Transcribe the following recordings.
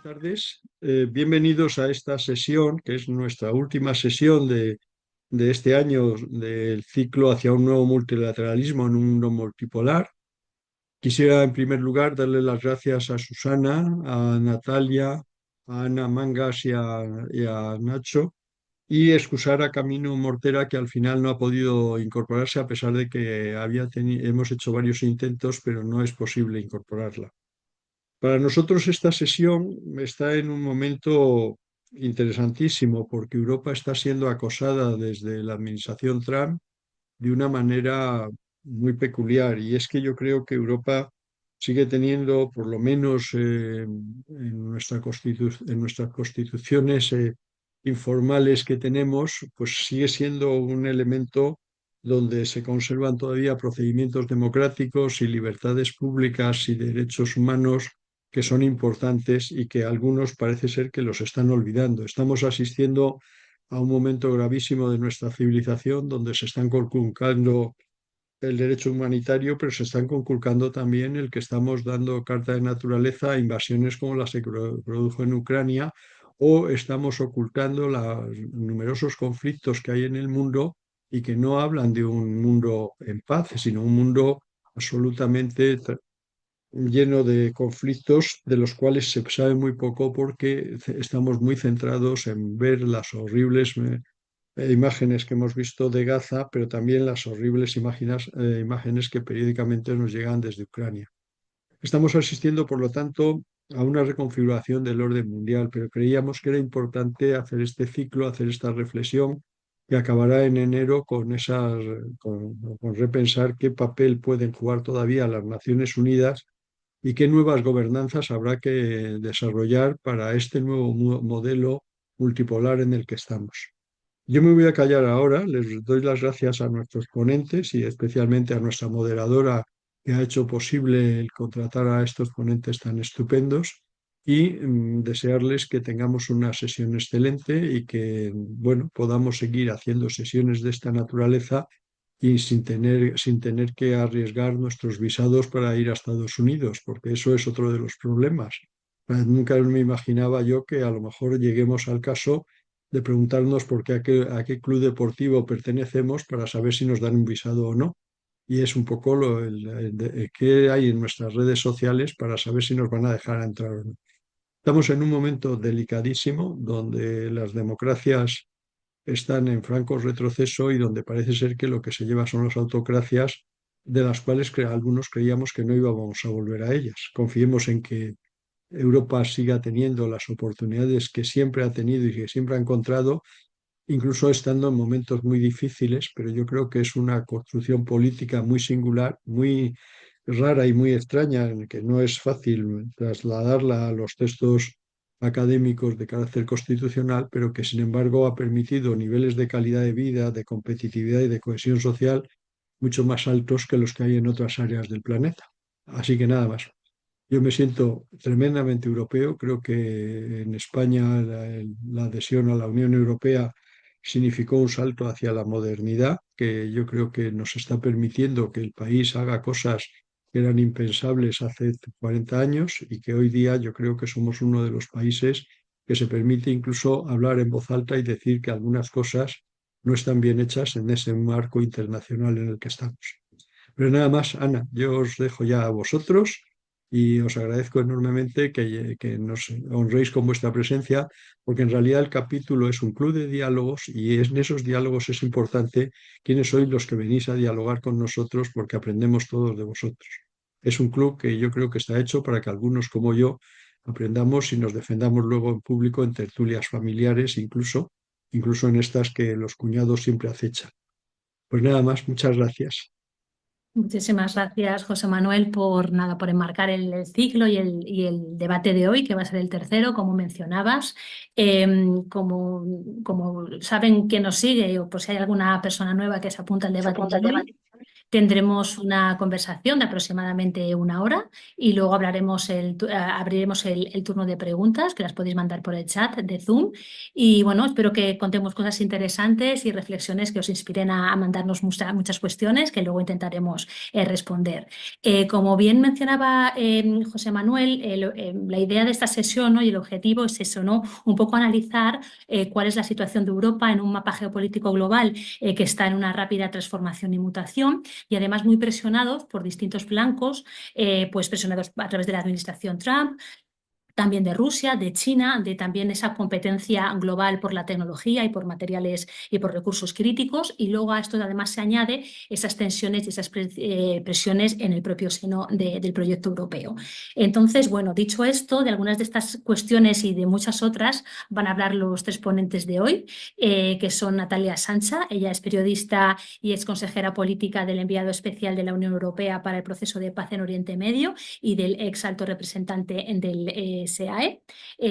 Tardes. Bienvenidos a esta sesión, que es nuestra última sesión de este año del ciclo hacia un nuevo multilateralismo en un mundo multipolar. Quisiera, en primer lugar, darle las gracias a Susana, a Natalia, a Ana Mangas y a Nacho, y excusar a Camino Mortera, que al final no ha podido incorporarse, a pesar de que hemos hecho varios intentos, pero no es posible incorporarla. Para nosotros esta sesión está en un momento interesantísimo porque Europa está siendo acosada desde la administración Trump de una manera muy peculiar, y es que yo creo que Europa sigue teniendo, por lo menos en nuestras constituciones informales que tenemos, pues sigue siendo un elemento donde se conservan todavía procedimientos democráticos y libertades públicas y derechos humanos que son importantes y que algunos parece ser que los están olvidando. Estamos asistiendo a un momento gravísimo de nuestra civilización donde se están conculcando el derecho humanitario, pero se están conculcando también el que estamos dando carta de naturaleza a invasiones como la que se produjo en Ucrania, o estamos ocultando los numerosos conflictos que hay en el mundo y que no hablan de un mundo en paz, sino un mundo absolutamente lleno de conflictos de los cuales se sabe muy poco porque estamos muy centrados en ver las horribles imágenes que hemos visto de Gaza, pero también las horribles imágenes que periódicamente nos llegan desde Ucrania. Estamos asistiendo, por lo tanto, a una reconfiguración del orden mundial, pero creíamos que era importante hacer este ciclo, hacer esta reflexión que acabará en enero con repensar qué papel pueden jugar todavía las Naciones Unidas y qué nuevas gobernanzas habrá que desarrollar para este nuevo modelo multipolar en el que estamos. Yo me voy a callar ahora, les doy las gracias a nuestros ponentes y especialmente a nuestra moderadora que ha hecho posible el contratar a estos ponentes tan estupendos, y desearles que tengamos una sesión excelente y que, bueno, podamos seguir haciendo sesiones de esta naturaleza y sin tener que arriesgar nuestros visados para ir a Estados Unidos, porque eso es otro de los problemas. Nunca me imaginaba yo que a lo mejor lleguemos al caso de preguntarnos a qué club deportivo pertenecemos para saber si nos dan un visado o no. Y es un poco qué hay en nuestras redes sociales para saber si nos van a dejar entrar o no. Estamos en un momento delicadísimo donde las democracias están en franco retroceso y donde parece ser que lo que se lleva son las autocracias, de las cuales algunos creíamos que no íbamos a volver a ellas. Confiemos en que Europa siga teniendo las oportunidades que siempre ha tenido y que siempre ha encontrado, incluso estando en momentos muy difíciles, pero yo creo que es una construcción política muy singular, muy rara y muy extraña, en que no es fácil trasladarla a los textos académicos de carácter constitucional, pero que sin embargo ha permitido niveles de calidad de vida, de competitividad y de cohesión social mucho más altos que los que hay en otras áreas del planeta. Así que nada más. Yo me siento tremendamente europeo. Creo que en España la adhesión a la Unión Europea significó un salto hacia la modernidad, que yo creo que nos está permitiendo que el país haga cosas que eran impensables hace 40 años y que hoy día yo creo que somos uno de los países que se permite incluso hablar en voz alta y decir que algunas cosas no están bien hechas en ese marco internacional en el que estamos. Pero nada más, Ana, yo os dejo ya a vosotros y os agradezco enormemente que nos honréis con vuestra presencia, porque en realidad el capítulo es un club de diálogos y en esos diálogos es importante quiénes sois los que venís a dialogar con nosotros, porque aprendemos todos de vosotros. Es un club que yo creo que está hecho para que algunos como yo aprendamos y nos defendamos luego en público, en tertulias familiares, incluso en estas que los cuñados siempre acechan. Pues nada más, muchas gracias. Muchísimas gracias, José Manuel, por enmarcar el ciclo y el debate de hoy, que va a ser el tercero, como mencionabas. Como saben que nos sigue, o por si hay alguna persona nueva que se apunta al debate de hoy, Tendremos una conversación de aproximadamente una hora y luego abriremos el turno de preguntas que las podéis mandar por el chat de Zoom. Y bueno, espero que contemos cosas interesantes y reflexiones que os inspiren a mandarnos muchas cuestiones que luego intentaremos responder. Como bien mencionaba José Manuel, la idea de esta sesión, ¿no? Y el objetivo es eso, ¿no? Un poco analizar cuál es la situación de Europa en un mapa geopolítico global que está en una rápida transformación y mutación, y además muy presionados por distintos flancos, pues presionados a través de la administración Trump, también de Rusia, de China, de también esa competencia global por la tecnología y por materiales y por recursos críticos. Y luego a esto además se añade esas tensiones y esas presiones en el propio seno del proyecto europeo. Entonces, bueno, dicho esto, de algunas de estas cuestiones y de muchas otras van a hablar los tres ponentes de hoy, que son Natalia Sancha. Ella es periodista y es consejera política del enviado especial de la Unión Europea para el proceso de paz en Oriente Medio y del ex alto representante del SAE.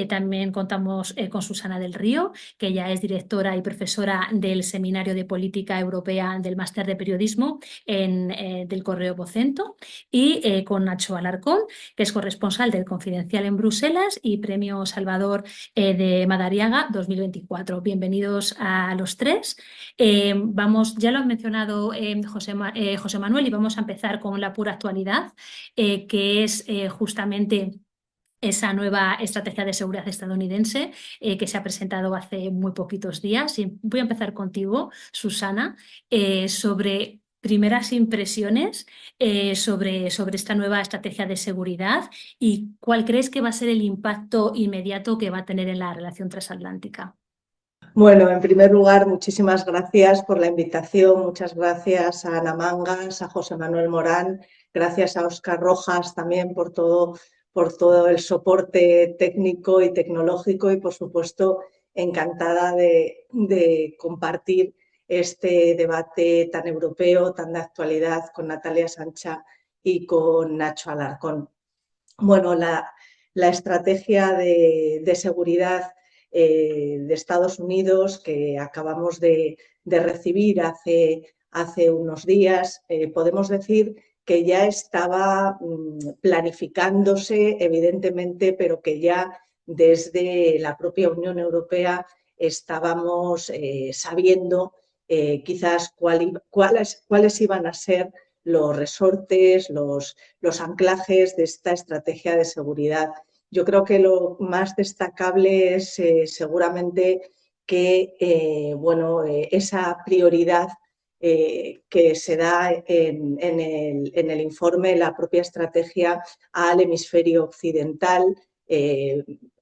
También contamos con Susana del Río, que ya es directora y profesora del Seminario de Política Europea del Máster de Periodismo del Correo Vocento, y con Nacho Alarcón, que es corresponsal del Confidencial en Bruselas y Premio Salvador de Madariaga 2024. Bienvenidos a los tres. Ya lo han mencionado José Manuel, y vamos a empezar con la pura actualidad, que es justamente esa nueva estrategia de seguridad estadounidense que se ha presentado hace muy poquitos días. Y voy a empezar contigo, Susana, sobre primeras impresiones sobre esta nueva estrategia de seguridad y cuál crees que va a ser el impacto inmediato que va a tener en la relación transatlántica. Bueno, en primer lugar, muchísimas gracias por la invitación, muchas gracias a Ana Mangas, a José Manuel Morán, gracias a Óscar Rojas también por todo el soporte técnico y tecnológico, y por supuesto encantada de compartir este debate tan europeo, tan de actualidad, con Natalia Sancha y con Nacho Alarcón. Bueno, la estrategia de seguridad de Estados Unidos que acabamos de recibir hace unos días, podemos decir que ya estaba planificándose, evidentemente, pero que ya desde la propia Unión Europea estábamos sabiendo quizás cuáles iban a ser los resortes, los anclajes de esta estrategia de seguridad. Yo creo que lo más destacable es seguramente que esa prioridad que se da en el informe, la propia estrategia al hemisferio occidental,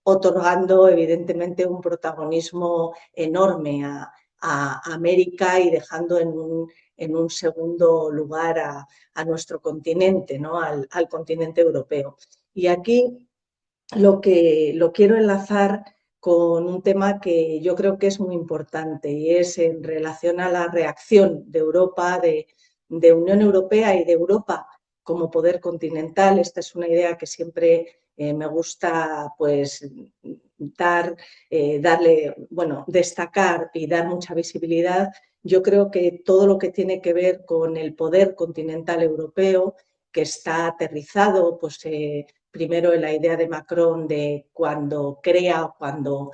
otorgando evidentemente un protagonismo enorme a América y dejando en un segundo lugar a nuestro continente, ¿no? al continente europeo. Y aquí lo quiero enlazar con un tema que yo creo que es muy importante, y es en relación a la reacción de Europa, de Unión Europea y de Europa como poder continental. Esta es una idea que siempre me gusta pues destacar y dar mucha visibilidad. Yo creo que todo lo que tiene que ver con el poder continental europeo, que está aterrizado pues primero en la idea de Macron de cuando crea o cuando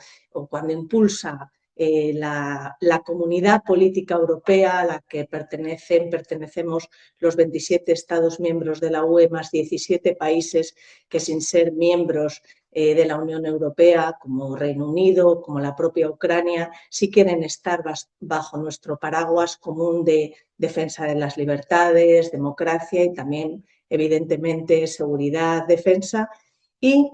impulsa la comunidad política europea a la que pertenecemos los 27 Estados miembros de la UE más 17 países que, sin ser miembros de la Unión Europea, como Reino Unido, como la propia Ucrania, sí quieren estar bajo nuestro paraguas común de defensa de las libertades, democracia y también, evidentemente, seguridad, defensa, y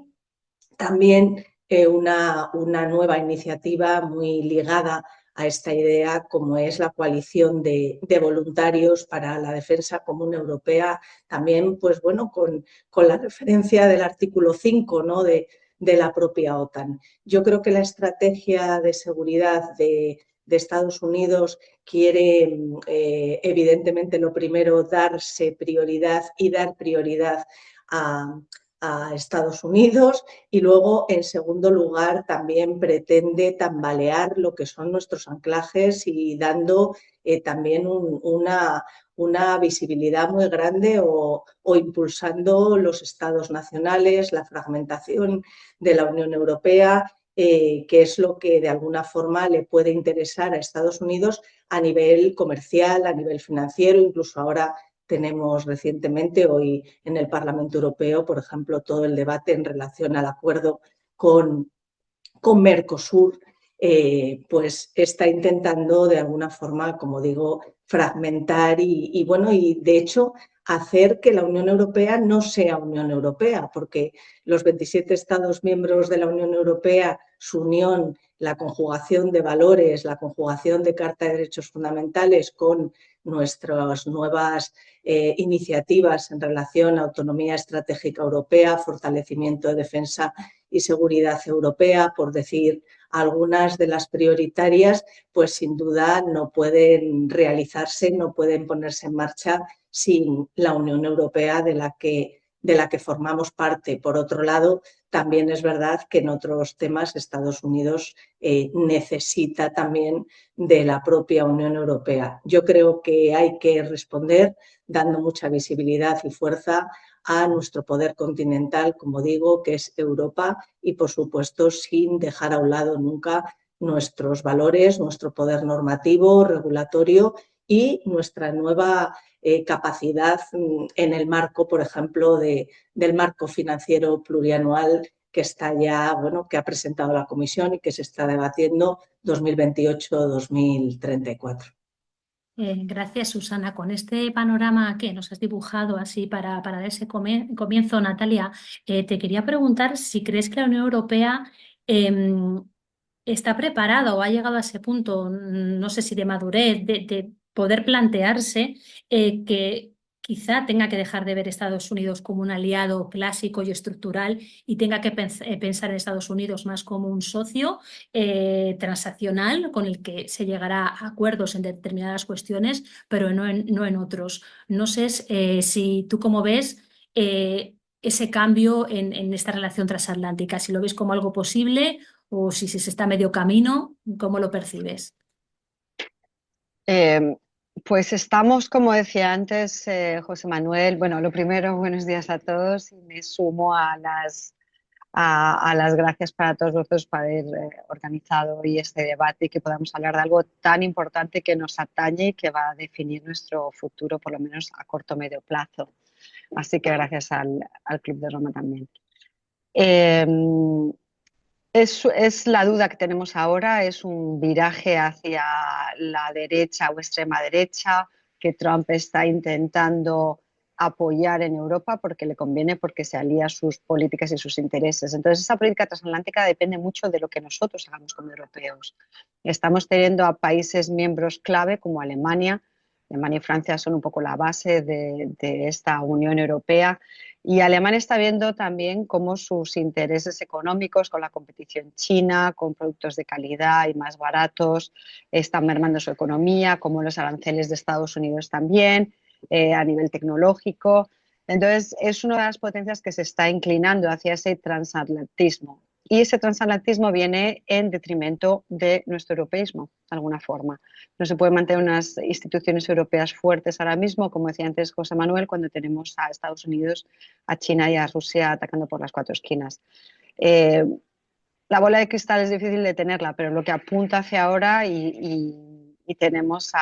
también una nueva iniciativa muy ligada a esta idea, como es la coalición de voluntarios para la defensa común europea, también pues, bueno, con la referencia del artículo 5, ¿no? de la propia OTAN. Yo creo que la estrategia de seguridad de Estados Unidos quiere, evidentemente, lo primero, darse prioridad y dar prioridad a Estados Unidos, y luego, en segundo lugar, también pretende tambalear lo que son nuestros anclajes y dando también una visibilidad muy grande o impulsando los estados nacionales, la fragmentación de la Unión Europea, que es lo que de alguna forma le puede interesar a Estados Unidos a nivel comercial, a nivel financiero. Incluso ahora tenemos recientemente, hoy en el Parlamento Europeo, por ejemplo, todo el debate en relación al acuerdo con Mercosur, pues está intentando de alguna forma, como digo, fragmentar y de hecho hacer que la Unión Europea no sea Unión Europea, porque los 27 Estados miembros de la Unión Europea, su unión, la conjugación de valores, la conjugación de Carta de Derechos Fundamentales con nuestras nuevas iniciativas en relación a autonomía estratégica europea, fortalecimiento de defensa y seguridad europea, por decir algunas de las prioritarias, pues sin duda no pueden realizarse, no pueden ponerse en marcha sin la Unión Europea de la que formamos parte. Por otro lado, también es verdad que en otros temas Estados Unidos necesita también de la propia Unión Europea. Yo creo que hay que responder dando mucha visibilidad y fuerza a nuestro poder continental, como digo, que es Europa, y por supuesto sin dejar a un lado nunca nuestros valores, nuestro poder normativo, regulatorio y nuestra nueva capacidad en el marco, por ejemplo, del marco financiero plurianual que está ya, que ha presentado la Comisión y que se está debatiendo 2028-2034. Gracias, Susana. Con este panorama que nos has dibujado así para dar ese comienzo, Natalia, te quería preguntar si crees que la Unión Europea está preparada o ha llegado a ese punto, no sé si de madurez, de poder plantearse que quizá tenga que dejar de ver Estados Unidos como un aliado clásico y estructural y tenga que pensar en Estados Unidos más como un socio transaccional con el que se llegará a acuerdos en determinadas cuestiones, pero no en otros. No sé si tú cómo ves ese cambio en esta relación transatlántica, si lo ves como algo posible o si se está a medio camino, ¿cómo lo percibes? Pues estamos, como decía antes José Manuel, bueno, lo primero, buenos días a todos y me sumo a las gracias para todos vosotros por haber organizado hoy este debate y que podamos hablar de algo tan importante que nos atañe y que va a definir nuestro futuro, por lo menos a corto o medio plazo. Así que gracias al Club de Roma también. Es la duda que tenemos ahora, es un viraje hacia la derecha o extrema derecha que Trump está intentando apoyar en Europa porque le conviene, porque se alía a sus políticas y sus intereses. Entonces, esa política transatlántica depende mucho de lo que nosotros hagamos como europeos. Estamos teniendo a países miembros clave como Alemania. Alemania y Francia son un poco la base de esta Unión Europea. Y Alemania está viendo también cómo sus intereses económicos con la competición china, con productos de calidad y más baratos, están mermando su economía, como los aranceles de Estados Unidos también, a nivel tecnológico. Entonces, es una de las potencias que se está inclinando hacia ese transatlantismo. Y ese transatlantismo viene en detrimento de nuestro europeísmo, de alguna forma. No se puede mantener unas instituciones europeas fuertes ahora mismo, como decía antes José Manuel, cuando tenemos a Estados Unidos, a China y a Rusia atacando por las cuatro esquinas. La bola de cristal es difícil de tenerla, pero lo que apunta hacia ahora y tenemos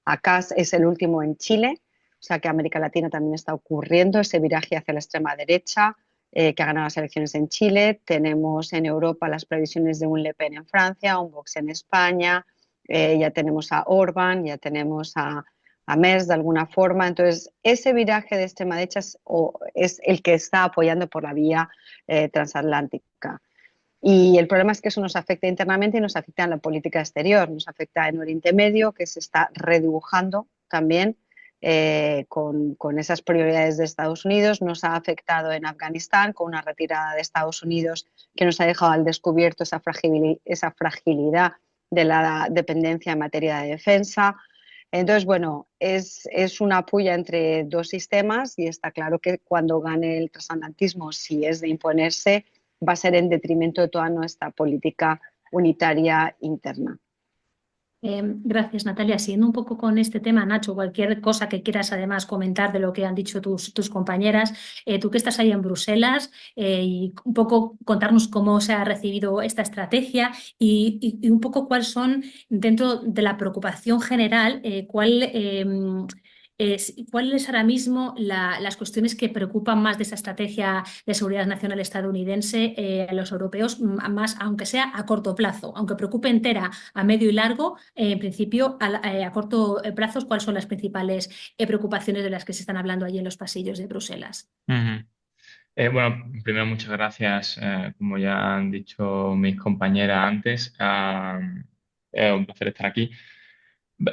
acá es el último en Chile, o sea que América Latina también está ocurriendo ese viraje hacia la extrema derecha, que ha ganado las elecciones en Chile. Tenemos en Europa las previsiones de un Le Pen en Francia, un Vox en España, ya tenemos a Orbán, ya tenemos a Merz de alguna forma. Entonces, ese viraje de extrema derecha es el que está apoyando por la vía transatlántica. Y el problema es que eso nos afecta internamente y nos afecta en la política exterior, nos afecta en Oriente Medio, que se está redibujando también con esas prioridades de Estados Unidos, nos ha afectado en Afganistán con una retirada de Estados Unidos que nos ha dejado al descubierto esa fragilidad de la dependencia en materia de defensa. Entonces, bueno, es una puya entre dos sistemas y está claro que cuando gane el transatlantismo, si es de imponerse, va a ser en detrimento de toda nuestra política unitaria interna. Gracias, Natalia. Siguiendo un poco con este tema, Nacho, cualquier cosa que quieras además comentar de lo que han dicho tus compañeras, tú que estás ahí en Bruselas, y un poco contarnos cómo se ha recibido esta estrategia y un poco cuáles son, dentro de la preocupación general, cuál es ahora mismo las cuestiones que preocupan más de esa estrategia de seguridad nacional estadounidense a los europeos, más aunque sea a corto plazo, aunque preocupe entera a medio y largo, en principio, a corto plazo, ¿cuáles son las principales preocupaciones de las que se están hablando allí en los pasillos de Bruselas? Ujú. Bueno, primero muchas gracias, como ya han dicho mis compañeras antes, es un placer estar aquí.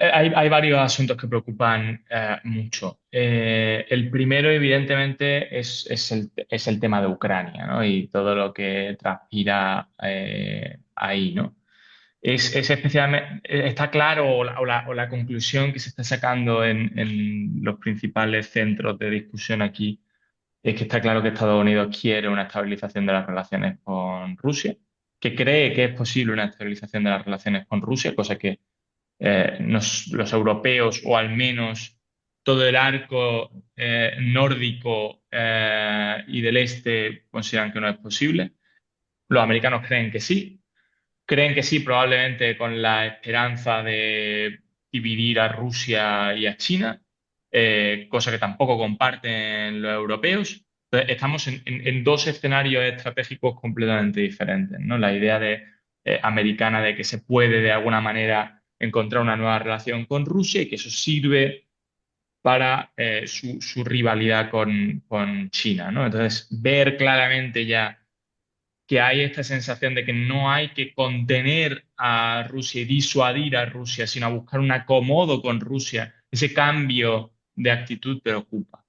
Hay varios asuntos que preocupan mucho. El primero, evidentemente, es el tema de Ucrania, ¿no? Y todo lo que transpira ahí, ¿no? Es especialmente, está claro, o la conclusión que se está sacando en los principales centros de discusión aquí, es que está claro que Estados Unidos quiere una estabilización de las relaciones con Rusia, que cree que es posible una estabilización de las relaciones con Rusia, cosa que los europeos, o al menos todo el arco nórdico y del este, consideran que no es posible. Los americanos creen que sí, probablemente con la esperanza de dividir a Rusia y a China, cosa que tampoco comparten los europeos. Entonces, estamos en dos escenarios estratégicos completamente diferentes, ¿no? La idea americana de que se puede de alguna manera encontrar una nueva relación con Rusia y que eso sirve para su rivalidad con China, ¿no? Entonces, ver claramente ya que hay esta sensación de que no hay que contener a Rusia y disuadir a Rusia, sino a buscar un acomodo con Rusia, ese cambio de actitud preocupa.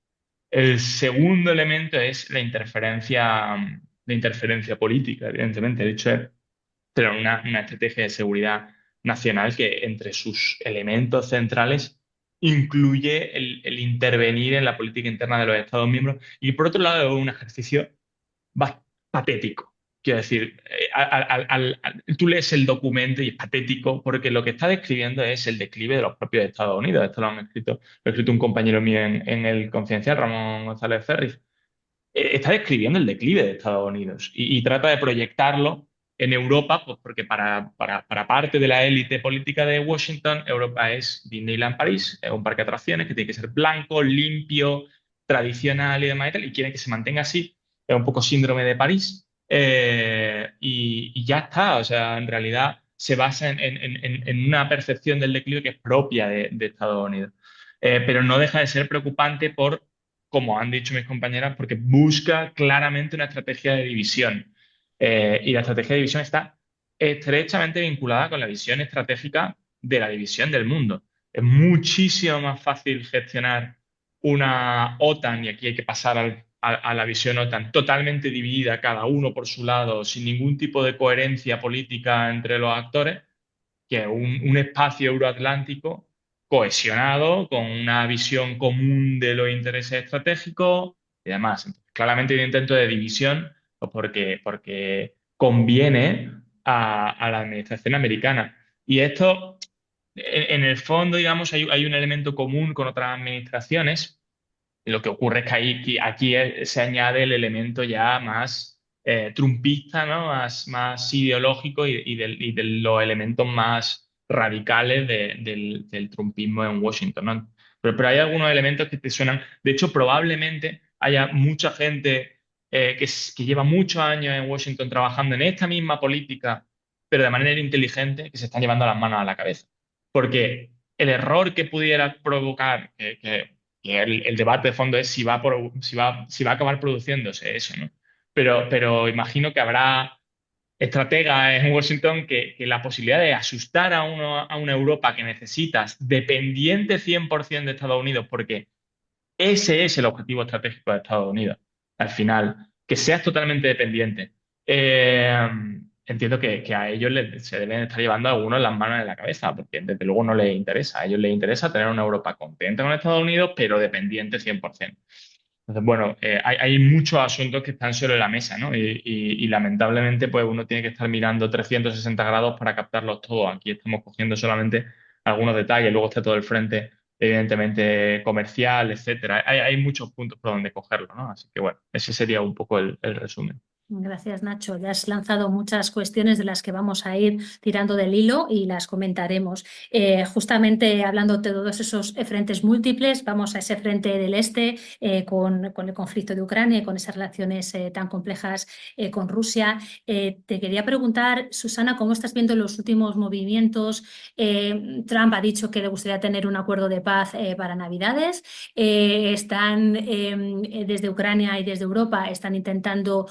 El segundo elemento es la interferencia política, evidentemente. El hecho es tener una estrategia de seguridad nacional que entre sus elementos centrales incluye el intervenir en la política interna de los Estados miembros. Y por otro lado, es un ejercicio patético. Quiero decir, tú lees el documento y es patético porque lo que está describiendo es el declive de los propios Estados Unidos. Esto lo ha escrito un compañero mío en el Confidencial, Ramón González Ferris. Está describiendo el declive de Estados Unidos y trata de proyectarlo en Europa, pues porque para parte de la élite política de Washington, Europa es Disneyland París, es un parque de atracciones que tiene que ser blanco, limpio, tradicional y demás y tal, y quieren que se mantenga así. Es un poco síndrome de París. Y ya está, o sea, en realidad se basa en una percepción del declive que es propia de Estados Unidos. Pero no deja de ser preocupante como han dicho mis compañeras, porque busca claramente una estrategia de división. Y la estrategia de división está estrechamente vinculada con la visión estratégica de la división del mundo. Es muchísimo más fácil gestionar una OTAN, y aquí hay que pasar a la visión OTAN, totalmente dividida, cada uno por su lado, sin ningún tipo de coherencia política entre los actores, que un espacio euroatlántico cohesionado, con una visión común de los intereses estratégicos y demás. Entonces, claramente hay un intento de división, pues porque conviene a la administración americana. Y esto, en el fondo, digamos, hay un elemento común con otras administraciones. Lo que ocurre es que aquí se añade el elemento ya más trumpista, ¿no? Más ideológico y de los elementos más radicales del trumpismo en Washington, ¿no? Pero hay algunos elementos que te suenan. De hecho, probablemente haya mucha gente que lleva muchos años en Washington trabajando en esta misma política, pero de manera inteligente, que se están llevando las manos a la cabeza. Porque el error que pudiera provocar que el debate de fondo es si va a acabar produciéndose eso, ¿no? Pero imagino que habrá estrategas en Washington que la posibilidad de asustar a una Europa que necesitas dependiente 100% de Estados Unidos, porque ese es el objetivo estratégico de Estados Unidos, al final, que seas totalmente dependiente. Entiendo que a ellos se deben estar llevando algunos las manos en la cabeza, porque desde luego no les interesa. A ellos les interesa tener una Europa contenta con Estados Unidos, pero dependiente 100%. Entonces, bueno, hay muchos asuntos que están sobre la mesa, ¿no? Y lamentablemente, pues uno tiene que estar mirando 360 grados para captarlos todos. Aquí estamos cogiendo solamente algunos detalles, luego está todo el frente, evidentemente, comercial, etcétera. Hay muchos puntos por donde cogerlo, ¿no? Así que, bueno, ese sería un poco el resumen. Gracias, Nacho. Ya has lanzado muchas cuestiones de las que vamos a ir tirando del hilo y las comentaremos. Justamente hablando de todos esos frentes múltiples, vamos a ese frente del este con el conflicto de Ucrania y con esas relaciones tan complejas con Rusia. Te quería preguntar, Susana, ¿cómo estás viendo los últimos movimientos? Trump ha dicho que le gustaría tener un acuerdo de paz para Navidades. Están desde Ucrania y desde Europa están intentando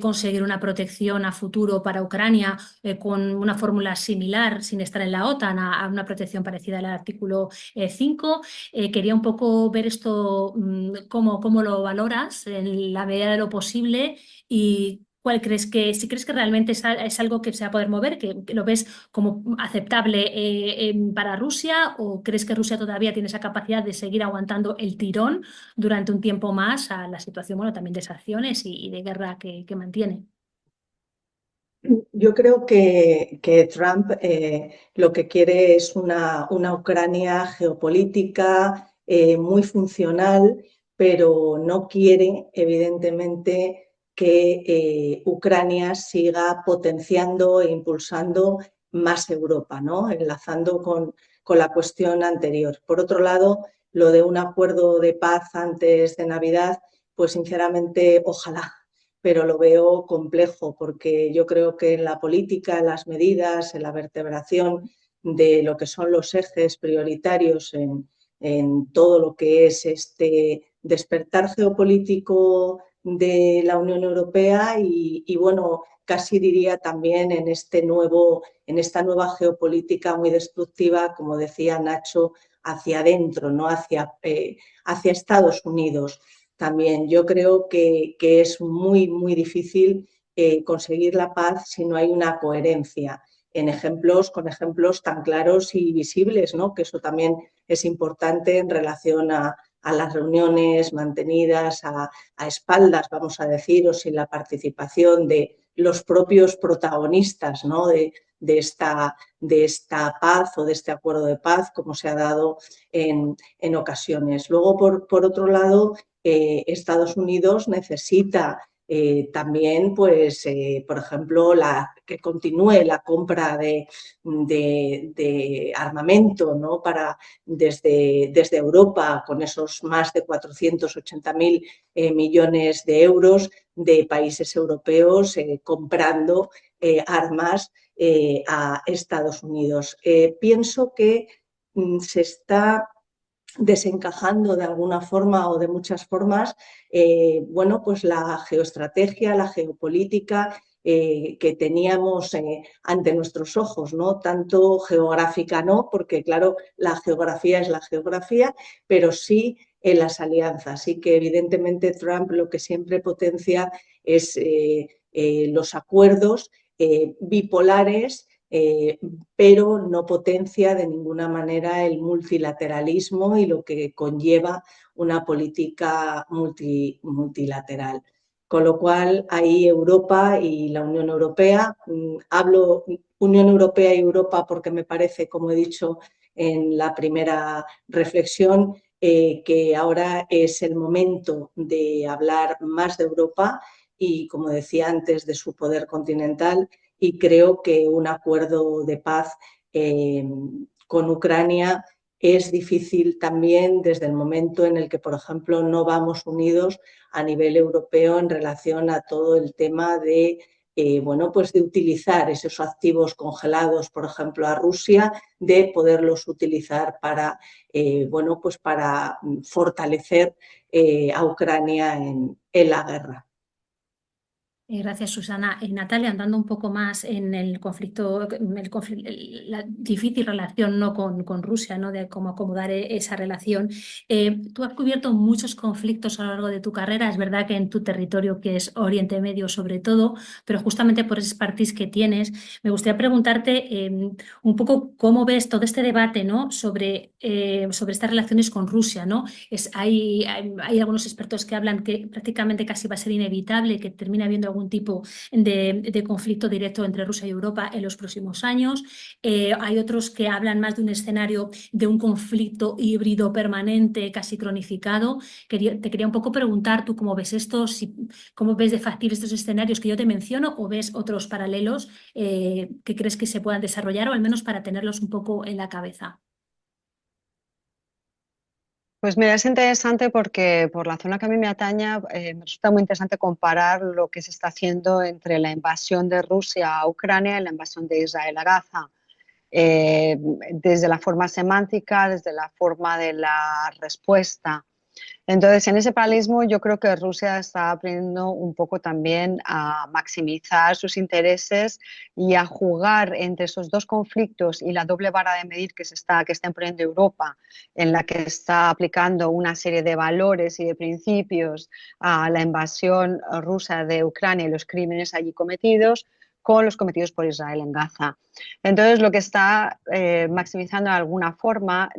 conseguir una protección a futuro para Ucrania con una fórmula similar, sin estar en la OTAN, a una protección parecida al artículo 5. Quería un poco ver esto, cómo lo valoras en la medida de lo posible y ¿cuál crees si crees que realmente es algo que se va a poder mover, que lo ves como aceptable para Rusia o crees que Rusia todavía tiene esa capacidad de seguir aguantando el tirón durante un tiempo más a la situación, bueno, también de sanciones y de guerra que mantiene? Yo creo que Trump lo que quiere es una Ucrania geopolítica muy funcional, pero no quiere, evidentemente, que Ucrania siga potenciando e impulsando más Europa, ¿no? Enlazando con la cuestión anterior. Por otro lado, lo de un acuerdo de paz antes de Navidad, pues sinceramente, ojalá, pero lo veo complejo porque yo creo que en la política, en las medidas, en la vertebración de lo que son los ejes prioritarios en todo lo que es este despertar geopolítico de la Unión Europea y bueno, casi diría también en esta nueva geopolítica muy destructiva, como decía Nacho, hacia adentro, ¿no? hacia Estados Unidos. También yo creo que es muy, muy difícil conseguir la paz si no hay una coherencia con ejemplos tan claros y visibles, ¿no? Que eso también es importante en relación a las reuniones mantenidas a espaldas, vamos a decir, o sin la participación de los propios protagonistas, ¿no? de esta paz o de este acuerdo de paz, como se ha dado en ocasiones. Luego, por otro lado, Estados Unidos necesita también, pues, por ejemplo, que continúe la compra de armamento, ¿no? Desde Europa, con esos más de 480.000 millones de euros de países europeos comprando armas a Estados Unidos. Pienso que se está desencajando de alguna forma o de muchas formas, bueno, pues la geoestrategia, la geopolítica que teníamos ante nuestros ojos, ¿no? Tanto geográfica no, porque claro, la geografía es la geografía, pero sí en las alianzas. Y que evidentemente Trump lo que siempre potencia es los acuerdos bipolares, pero no potencia de ninguna manera el multilateralismo y lo que conlleva una política multilateral. Con lo cual, ahí Europa y la Unión Europea, hablo Unión Europea y Europa porque me parece, como he dicho en la primera reflexión, que ahora es el momento de hablar más de Europa y, como decía antes, de su poder continental, y creo que un acuerdo de paz con Ucrania es difícil también desde el momento en el que, por ejemplo, no vamos unidos a nivel europeo en relación a todo el tema de, bueno, pues de utilizar esos activos congelados, por ejemplo, a Rusia, de poderlos utilizar para, bueno, pues para fortalecer a Ucrania en la guerra. Gracias, Susana. Natalia, andando un poco más en el conflicto, la difícil relación, ¿no?, con Rusia, ¿no?, de cómo acomodar esa relación. Tú has cubierto muchos conflictos a lo largo de tu carrera. Es verdad que en tu territorio, que es Oriente Medio sobre todo, pero justamente por ese expertise que tienes, me gustaría preguntarte un poco cómo ves todo este debate, ¿no?, sobre estas relaciones con Rusia, ¿no? Hay algunos expertos que hablan que prácticamente casi va a ser inevitable que termine habiendo algún tipo de conflicto directo entre Rusia y Europa en los próximos años. Hay otros que hablan más de un escenario de un conflicto híbrido permanente, casi cronificado. Te quería un poco preguntar, ¿tú cómo ves esto? ¿Cómo ves de factibles estos escenarios que yo te menciono, o ves otros paralelos que crees que se puedan desarrollar, o al menos para tenerlos un poco en la cabeza? Pues mira, es interesante porque por la zona que a mí me atañe, me resulta muy interesante comparar lo que se está haciendo entre la invasión de Rusia a Ucrania y la invasión de Israel a Gaza. Desde la forma semántica, desde la forma de la respuesta. Entonces, en ese paralelismo yo creo que Rusia está aprendiendo un poco también a maximizar sus intereses y a jugar entre esos dos conflictos y la doble vara de medir que está imponiendo Europa, en la que está aplicando una serie de valores y de principios a la invasión rusa de Ucrania y los crímenes allí cometidos, con los cometidos por Israel en Gaza. Entonces, lo que está maximizando de alguna forma,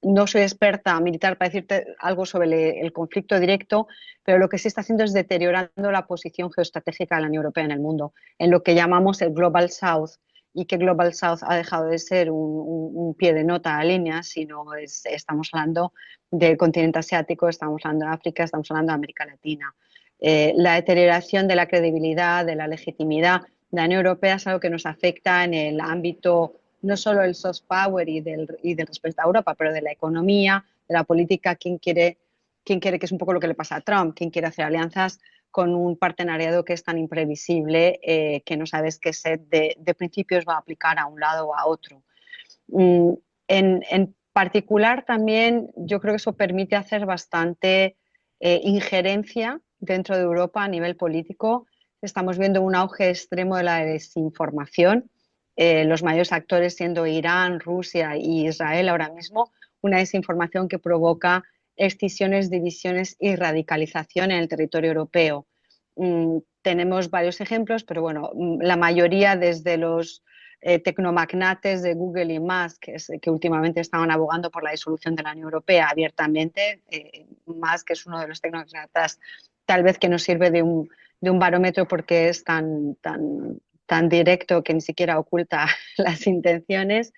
no soy experta militar para decirte algo sobre el conflicto directo, pero lo que sí está haciendo es deteriorando la posición geoestratégica de la Unión Europea en el mundo, en lo que llamamos el Global South, y que Global South ha dejado de ser un pie de nota a línea, sino estamos hablando del continente asiático, estamos hablando de África, estamos hablando de América Latina. La deterioración de la credibilidad, de la legitimidad de la Unión Europea es algo que nos afecta en el ámbito no solo del soft power y del respeto a Europa, pero de la economía, de la política, quién quiere, que es un poco lo que le pasa a Trump, quién quiere hacer alianzas con un partenariado que es tan imprevisible que no sabes qué set de principios va a aplicar a un lado o a otro. En particular también yo creo que eso permite hacer bastante injerencia dentro de Europa a nivel político. Estamos viendo un auge extremo de la desinformación, los mayores actores siendo Irán, Rusia y Israel ahora mismo, una desinformación que provoca excisiones, divisiones y radicalización en el territorio europeo. Tenemos varios ejemplos, pero bueno, la mayoría desde los tecnomagnates de Google y Musk, que últimamente estaban abogando por la disolución de la Unión Europea abiertamente. Musk es uno de los tecnócratas tal vez que nos sirve de un barómetro porque es tan directo que ni siquiera oculta las intenciones,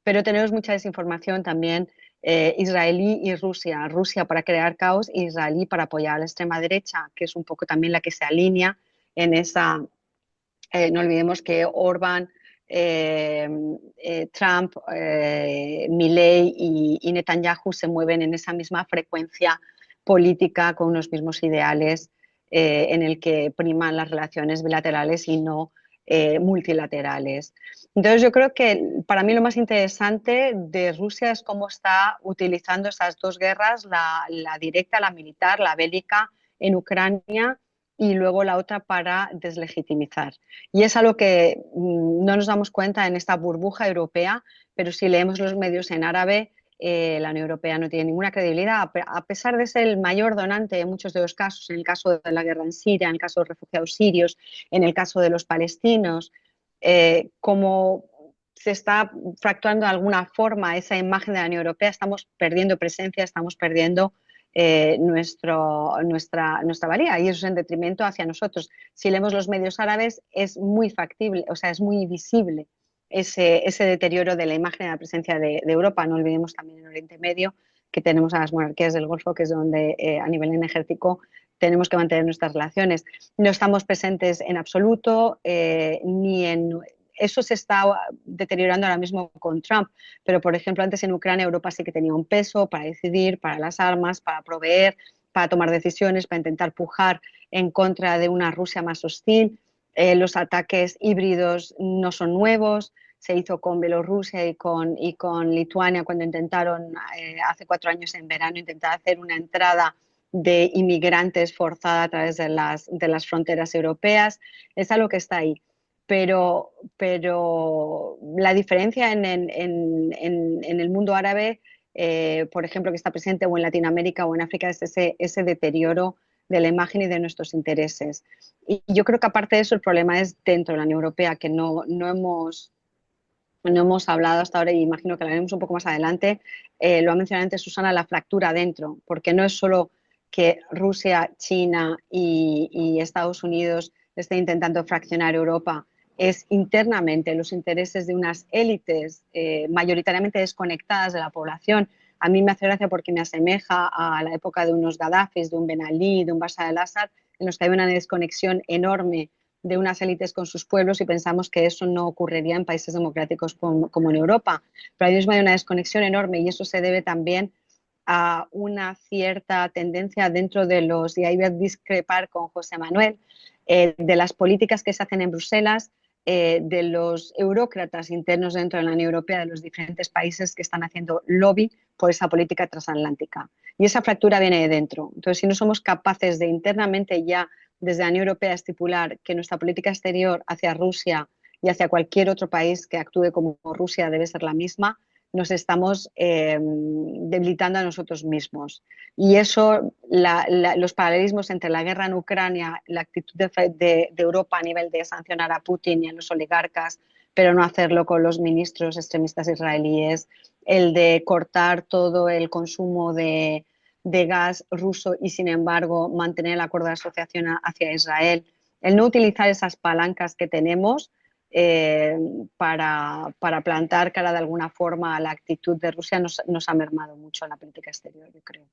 pero tenemos mucha desinformación también israelí y Rusia. Rusia para crear caos, israelí para apoyar a la extrema derecha, que es un poco también la que se alinea en esa... no olvidemos que Orbán, Trump, Milei y Netanyahu se mueven en esa misma frecuencia política con unos mismos ideales en el que priman las relaciones bilaterales y no multilaterales. Entonces yo creo que para mí lo más interesante de Rusia es cómo está utilizando esas dos guerras, la directa, la militar, la bélica en Ucrania, y luego la otra para deslegitimizar. Y es algo que no nos damos cuenta en esta burbuja europea, pero si leemos los medios en árabe, la Unión Europea no tiene ninguna credibilidad, a pesar de ser el mayor donante en muchos de los casos, en el caso de la guerra en Siria, en el caso de los refugiados sirios, en el caso de los palestinos, como se está fracturando de alguna forma esa imagen de la Unión Europea, estamos perdiendo presencia, estamos perdiendo nuestra valía, y eso es en detrimento hacia nosotros. Si leemos los medios árabes es muy factible, o sea, es muy visible ese deterioro de la imagen de la presencia de Europa. No olvidemos también en Oriente Medio que tenemos a las monarquías del Golfo, que es donde a nivel energético tenemos que mantener nuestras relaciones. No estamos presentes en absoluto, ni en... Eso se está deteriorando ahora mismo con Trump, pero por ejemplo antes en Ucrania Europa sí que tenía un peso para decidir, para las armas, para proveer, para tomar decisiones, para intentar pujar en contra de una Rusia más hostil. Los ataques híbridos no son nuevos, se hizo con Bielorrusia y con Lituania cuando intentaron hace 4 años en verano intentar hacer una entrada de inmigrantes forzada a través de las fronteras europeas, es algo que está ahí. Pero la diferencia en el mundo árabe, por ejemplo, que está presente o en Latinoamérica o en África, es ese deterioro de la imagen y de nuestros intereses. Y yo creo que aparte de eso el problema es dentro de la Unión Europea, que no hemos hablado hasta ahora y imagino que lo haremos un poco más adelante. Lo ha mencionado antes Susana, la fractura dentro, porque no es solo que Rusia, China y Estados Unidos estén intentando fraccionar Europa, es internamente los intereses de unas élites mayoritariamente desconectadas de la población. A mí me hace gracia porque me asemeja a la época de unos Gaddafis, de un Ben Ali, de un Bashar al-Assad, en los que hay una desconexión enorme de unas élites con sus pueblos y pensamos que eso no ocurriría en países democráticos como en Europa. Pero ahí mismo hay una desconexión enorme y eso se debe también a una cierta tendencia dentro de los, y ahí voy a discrepar con José Manuel, de las políticas que se hacen en Bruselas, de los eurócratas internos dentro de la Unión Europea, de los diferentes países que están haciendo lobby por esa política transatlántica. Y esa fractura viene de dentro. Entonces, si no somos capaces de internamente ya desde la Unión Europea estipular que nuestra política exterior hacia Rusia y hacia cualquier otro país que actúe como Rusia debe ser la misma, nos estamos debilitando a nosotros mismos. Y eso, los paralelismos entre la guerra en Ucrania, la actitud de Europa a nivel de sancionar a Putin y a los oligarcas, pero no hacerlo con los ministros extremistas israelíes, el de cortar todo el consumo de gas ruso y, sin embargo, mantener el acuerdo de asociación hacia Israel, el no utilizar esas palancas que tenemos para plantar cara de alguna forma a la actitud de Rusia nos ha mermado mucho en la política exterior, yo creo.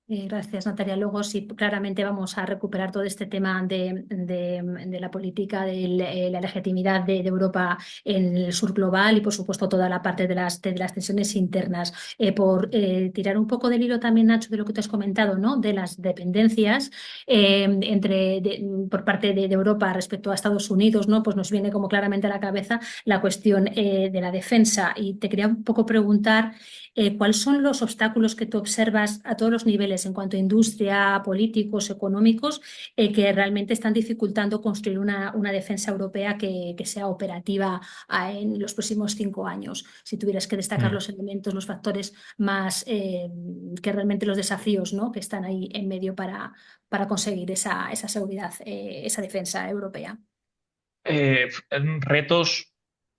Gracias, Natalia. Luego sí, claramente vamos a recuperar todo este tema de la política, de la legitimidad de Europa en el sur global y, por supuesto, toda la parte de las tensiones internas. Por tirar un poco del hilo también, Nacho, de lo que te has comentado, ¿no? De las dependencias por parte de Europa respecto a Estados Unidos, ¿no? Pues nos viene como claramente a la cabeza la cuestión de la defensa. Y te quería un poco preguntar ¿cuáles son los obstáculos que tú observas a todos los niveles en cuanto a industria, políticos, económicos, que realmente están dificultando construir una defensa europea que sea operativa en los próximos 5 años? Si tuvieras que destacar los elementos, los factores más que realmente los desafíos, ¿no? que están ahí en medio para conseguir esa seguridad, esa defensa europea. Retos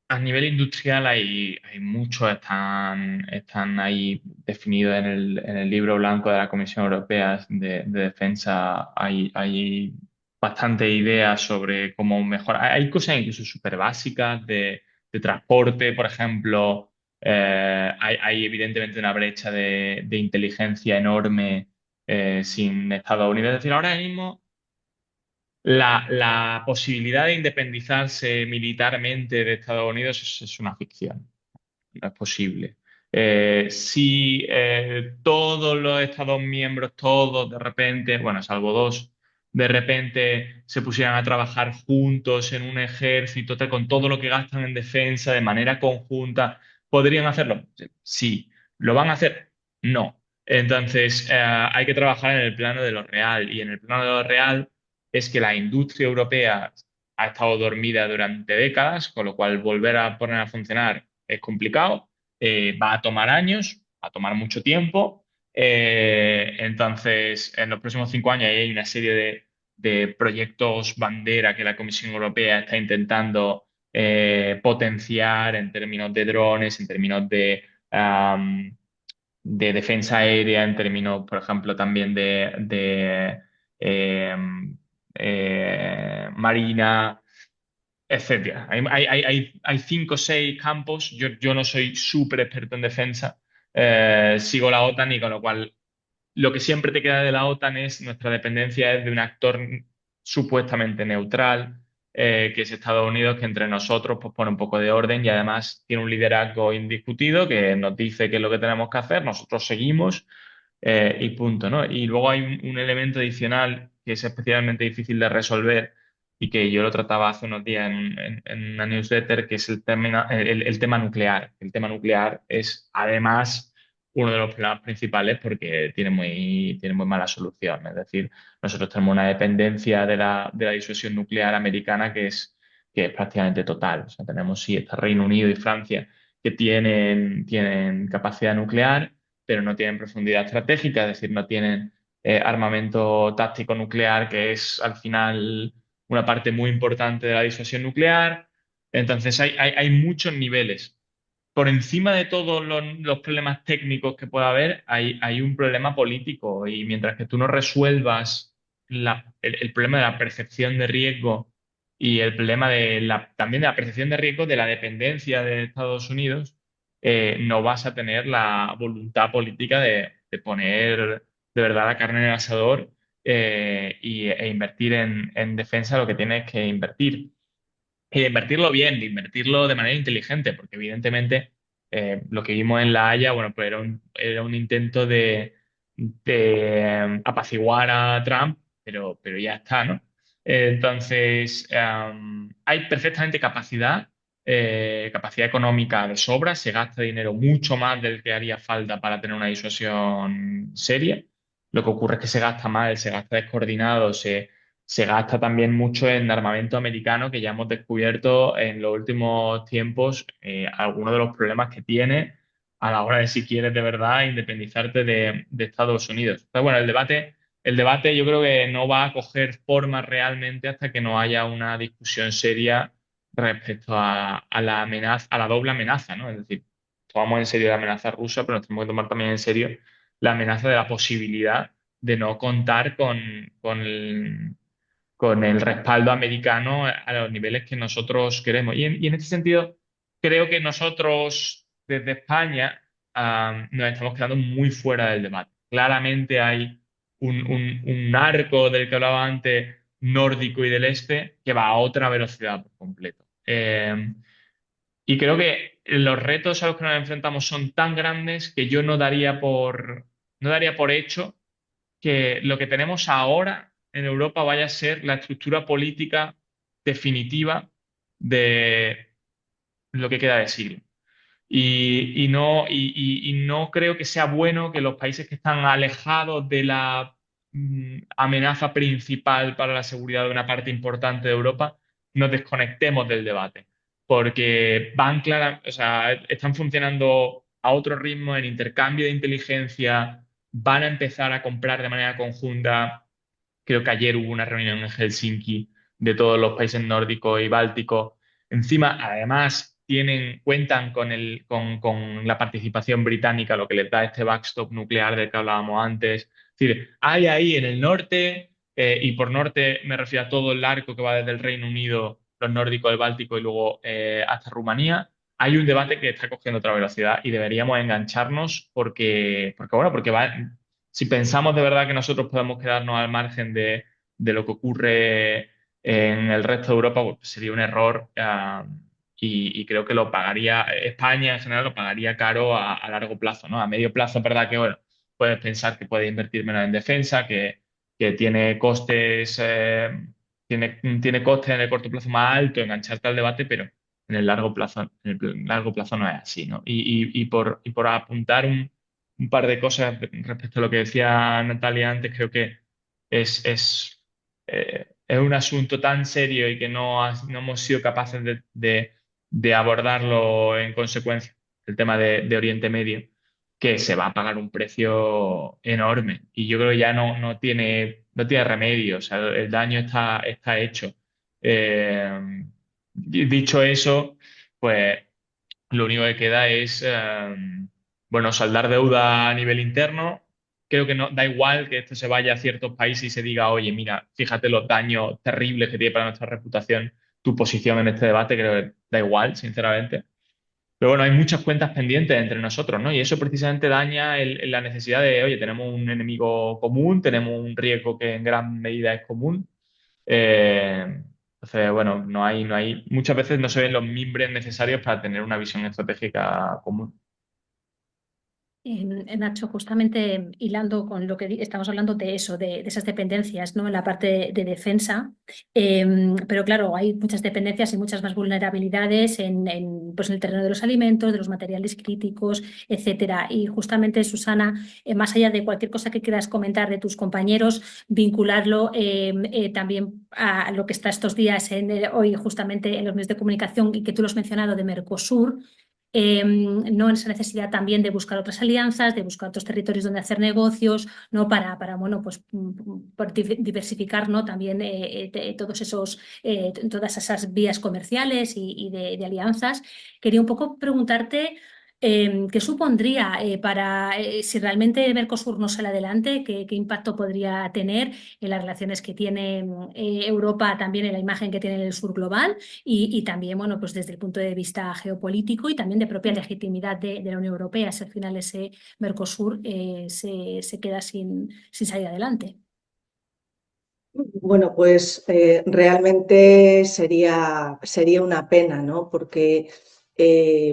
a nivel industrial hay muchos, están ahí definidos en el libro blanco de la Comisión Europea de Defensa. Hay bastante ideas sobre cómo mejorar. Hay cosas incluso súper básicas de transporte, por ejemplo. Hay evidentemente una brecha de inteligencia enorme sin Estados Unidos. Es decir, ahora mismo la posibilidad de independizarse militarmente de Estados Unidos es una ficción, no es posible. Si todos los Estados miembros, todos de repente, bueno, salvo dos, de repente se pusieran a trabajar juntos en un ejército, con todo lo que gastan en defensa de manera conjunta, ¿podrían hacerlo? Sí. ¿Lo van a hacer? No. Entonces, hay que trabajar en el plano de lo real, y en el plano de lo real es que la industria europea ha estado dormida durante décadas, con lo cual volver a poner a funcionar es complicado, va a tomar años, va a tomar mucho tiempo. Entonces, en los próximos 5 años hay una serie de proyectos bandera que la Comisión Europea está intentando potenciar en términos de drones, en términos de defensa aérea, en términos, por ejemplo, también de marina, etcétera. Hay 5 o 6 campos. Yo no soy súper experto en defensa. Sigo la OTAN y con lo cual lo que siempre te queda de la OTAN es nuestra dependencia es de un actor supuestamente neutral, que es Estados Unidos, que entre nosotros pues, pone un poco de orden y además tiene un liderazgo indiscutido que nos dice qué es lo que tenemos que hacer, nosotros seguimos y punto, ¿no? Y luego hay un elemento adicional que es especialmente difícil de resolver y que yo lo trataba hace unos días en una newsletter, que es el tema nuclear. El tema nuclear es además uno de los problemas principales porque tiene muy mala solución. Es decir, nosotros tenemos una dependencia de la disuasión nuclear americana que es prácticamente total. O sea, tenemos sí, está Reino Unido y Francia que tienen capacidad nuclear, pero no tienen profundidad estratégica, es decir, no tienen armamento táctico nuclear, que es al final una parte muy importante de la disuasión nuclear. Entonces hay muchos niveles. Por encima de todos los problemas técnicos que pueda haber, hay un problema político y mientras que tú no resuelvas el problema de la percepción de riesgo y el problema también de la percepción de riesgo de la dependencia de Estados Unidos, no vas a tener la voluntad política de poner de verdad la carne en el asador e invertir en defensa lo que tienes que invertir. Y de invertirlo bien, de invertirlo de manera inteligente, porque evidentemente lo que vimos en La Haya, bueno, pues era un intento de apaciguar a Trump, pero ya está, ¿no? Entonces, hay perfectamente capacidad económica de sobra, se gasta dinero mucho más del que haría falta para tener una disuasión seria. Lo que ocurre es que se gasta mal, se gasta descoordinado, se gasta también mucho en armamento americano, que ya hemos descubierto en los últimos tiempos algunos de los problemas que tiene a la hora de si quieres de verdad independizarte de Estados Unidos. Pero bueno, el debate yo creo que no va a coger forma realmente hasta que no haya una discusión seria respecto a la amenaza, a la doble amenaza, ¿no? Es decir, tomamos en serio la amenaza rusa, pero nos tenemos que tomar también en serio la amenaza de la posibilidad de no contar con el respaldo americano a los niveles que nosotros queremos. Y en este sentido, creo que nosotros desde España nos estamos quedando muy fuera del debate. Claramente hay un arco del que hablaba antes, nórdico y del este, que va a otra velocidad por completo. Y creo que los retos a los que nos enfrentamos son tan grandes que yo no daría por hecho que lo que tenemos ahora en Europa vaya a ser la estructura política definitiva de lo que queda de siglo. Y no creo que sea bueno que los países que están alejados de la amenaza principal para la seguridad de una parte importante de Europa nos desconectemos del debate, porque o sea, están funcionando a otro ritmo en intercambio de inteligencia, van a empezar a comprar de manera conjunta. Creo que ayer hubo una reunión en Helsinki de todos los países nórdicos y bálticos. Encima, además, cuentan con la participación británica, lo que les da este backstop nuclear del que hablábamos antes. Es decir, hay ahí en el norte, y por norte me refiero a todo el arco que va desde el Reino Unido, los nórdicos, el Báltico y luego hasta Rumanía, hay un debate que está cogiendo otra velocidad y deberíamos engancharnos porque si pensamos de verdad que nosotros podemos quedarnos al margen de lo que ocurre en el resto de Europa, pues sería un error, y creo que lo pagaría España en general, lo pagaría caro a largo plazo, ¿no? A medio plazo, es verdad que, bueno, puedes pensar que puede invertir menos en defensa, que tiene costes, tiene costes en el corto plazo más alto engancharte al debate, pero en el largo plazo no es así, ¿no? Y por apuntar un par de cosas respecto a lo que decía Natalia antes. Creo que es un asunto tan serio y que no hemos sido capaces de abordarlo en consecuencia, el tema de Oriente Medio, que se va a pagar un precio enorme. Y yo creo que ya no tiene remedio, o sea, el daño está hecho. Dicho eso, pues lo único que queda es, bueno, saldar deuda a nivel interno. Creo que no, da igual que esto se vaya a ciertos países y se diga, oye, mira, fíjate los daños terribles que tiene para nuestra reputación tu posición en este debate. Creo que da igual, sinceramente. Pero bueno, hay muchas cuentas pendientes entre nosotros, ¿no? Y eso precisamente daña la necesidad de, oye, tenemos un enemigo común, tenemos un riesgo que en gran medida es común. Entonces, bueno, muchas veces no se ven los mimbres necesarios para tener una visión estratégica común. Nacho, justamente hilando con lo que estamos hablando de eso, de esas dependencias, ¿no? En la parte de defensa, pero claro, hay muchas dependencias y muchas más vulnerabilidades pues en el terreno de los alimentos, de los materiales críticos, etcétera. Y justamente, Susana, más allá de cualquier cosa que quieras comentar de tus compañeros, vincularlo también a lo que está estos días hoy justamente en los medios de comunicación y que tú lo has mencionado de Mercosur. ¿No? Esa necesidad también de buscar otras alianzas, de buscar otros territorios donde hacer negocios, ¿no? Para bueno, pues, por diversificar, ¿no? También todos todas esas vías comerciales y de alianzas. Quería un poco preguntarte qué supondría si realmente Mercosur no sale adelante, qué impacto podría tener en las relaciones que tiene Europa, también en la imagen que tiene en el sur global y también, bueno, pues desde el punto de vista geopolítico y también de propia legitimidad de la Unión Europea, si al final ese Mercosur se queda sin salir adelante. Bueno, pues realmente sería una pena, ¿no? Porque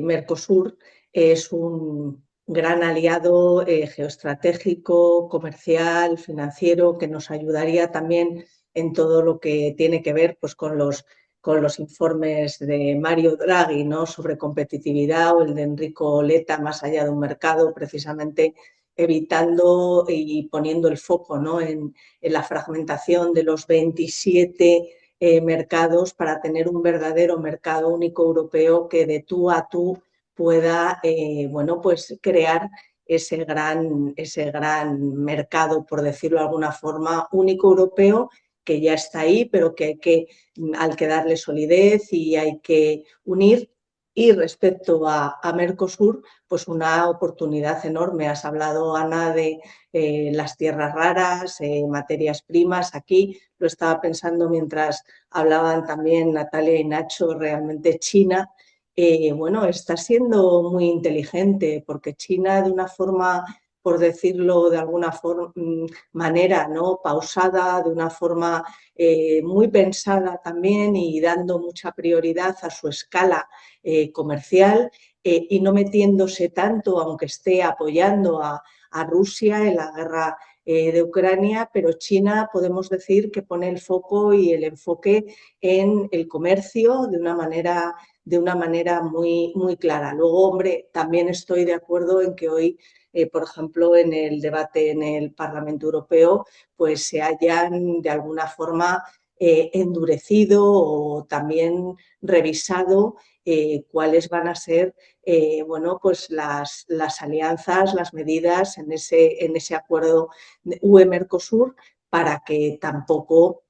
Mercosur es un gran aliado geoestratégico, comercial, financiero, que nos ayudaría también en todo lo que tiene que ver pues, con los informes de Mario Draghi, ¿no? Sobre competitividad, o el de Enrico Letta, más allá de un mercado, precisamente evitando y poniendo el foco, ¿no? en la fragmentación de los 27 mercados para tener un verdadero mercado único europeo que de tú a tú pueda bueno, pues crear ese gran mercado, por decirlo de alguna forma, único europeo, que ya está ahí, pero que hay que darle solidez y hay que unir. Y respecto a Mercosur, pues una oportunidad enorme. Has hablado, Ana, de las tierras raras, materias primas. Aquí lo estaba pensando mientras hablaban también Natalia y Nacho, realmente China, bueno, está siendo muy inteligente porque China de una forma, por decirlo de alguna manera, ¿no? Pausada, de una forma muy pensada también y dando mucha prioridad a su escala comercial y no metiéndose tanto, aunque esté apoyando a Rusia en la guerra de Ucrania, pero China podemos decir que pone el foco y el enfoque en el comercio de una manera muy, muy clara. Luego, hombre, también estoy de acuerdo en que hoy, por ejemplo, en el debate en el Parlamento Europeo, pues se hayan de alguna forma endurecido o también revisado cuáles van a ser bueno, pues las alianzas, las medidas en ese acuerdo UE-Mercosur para que tampoco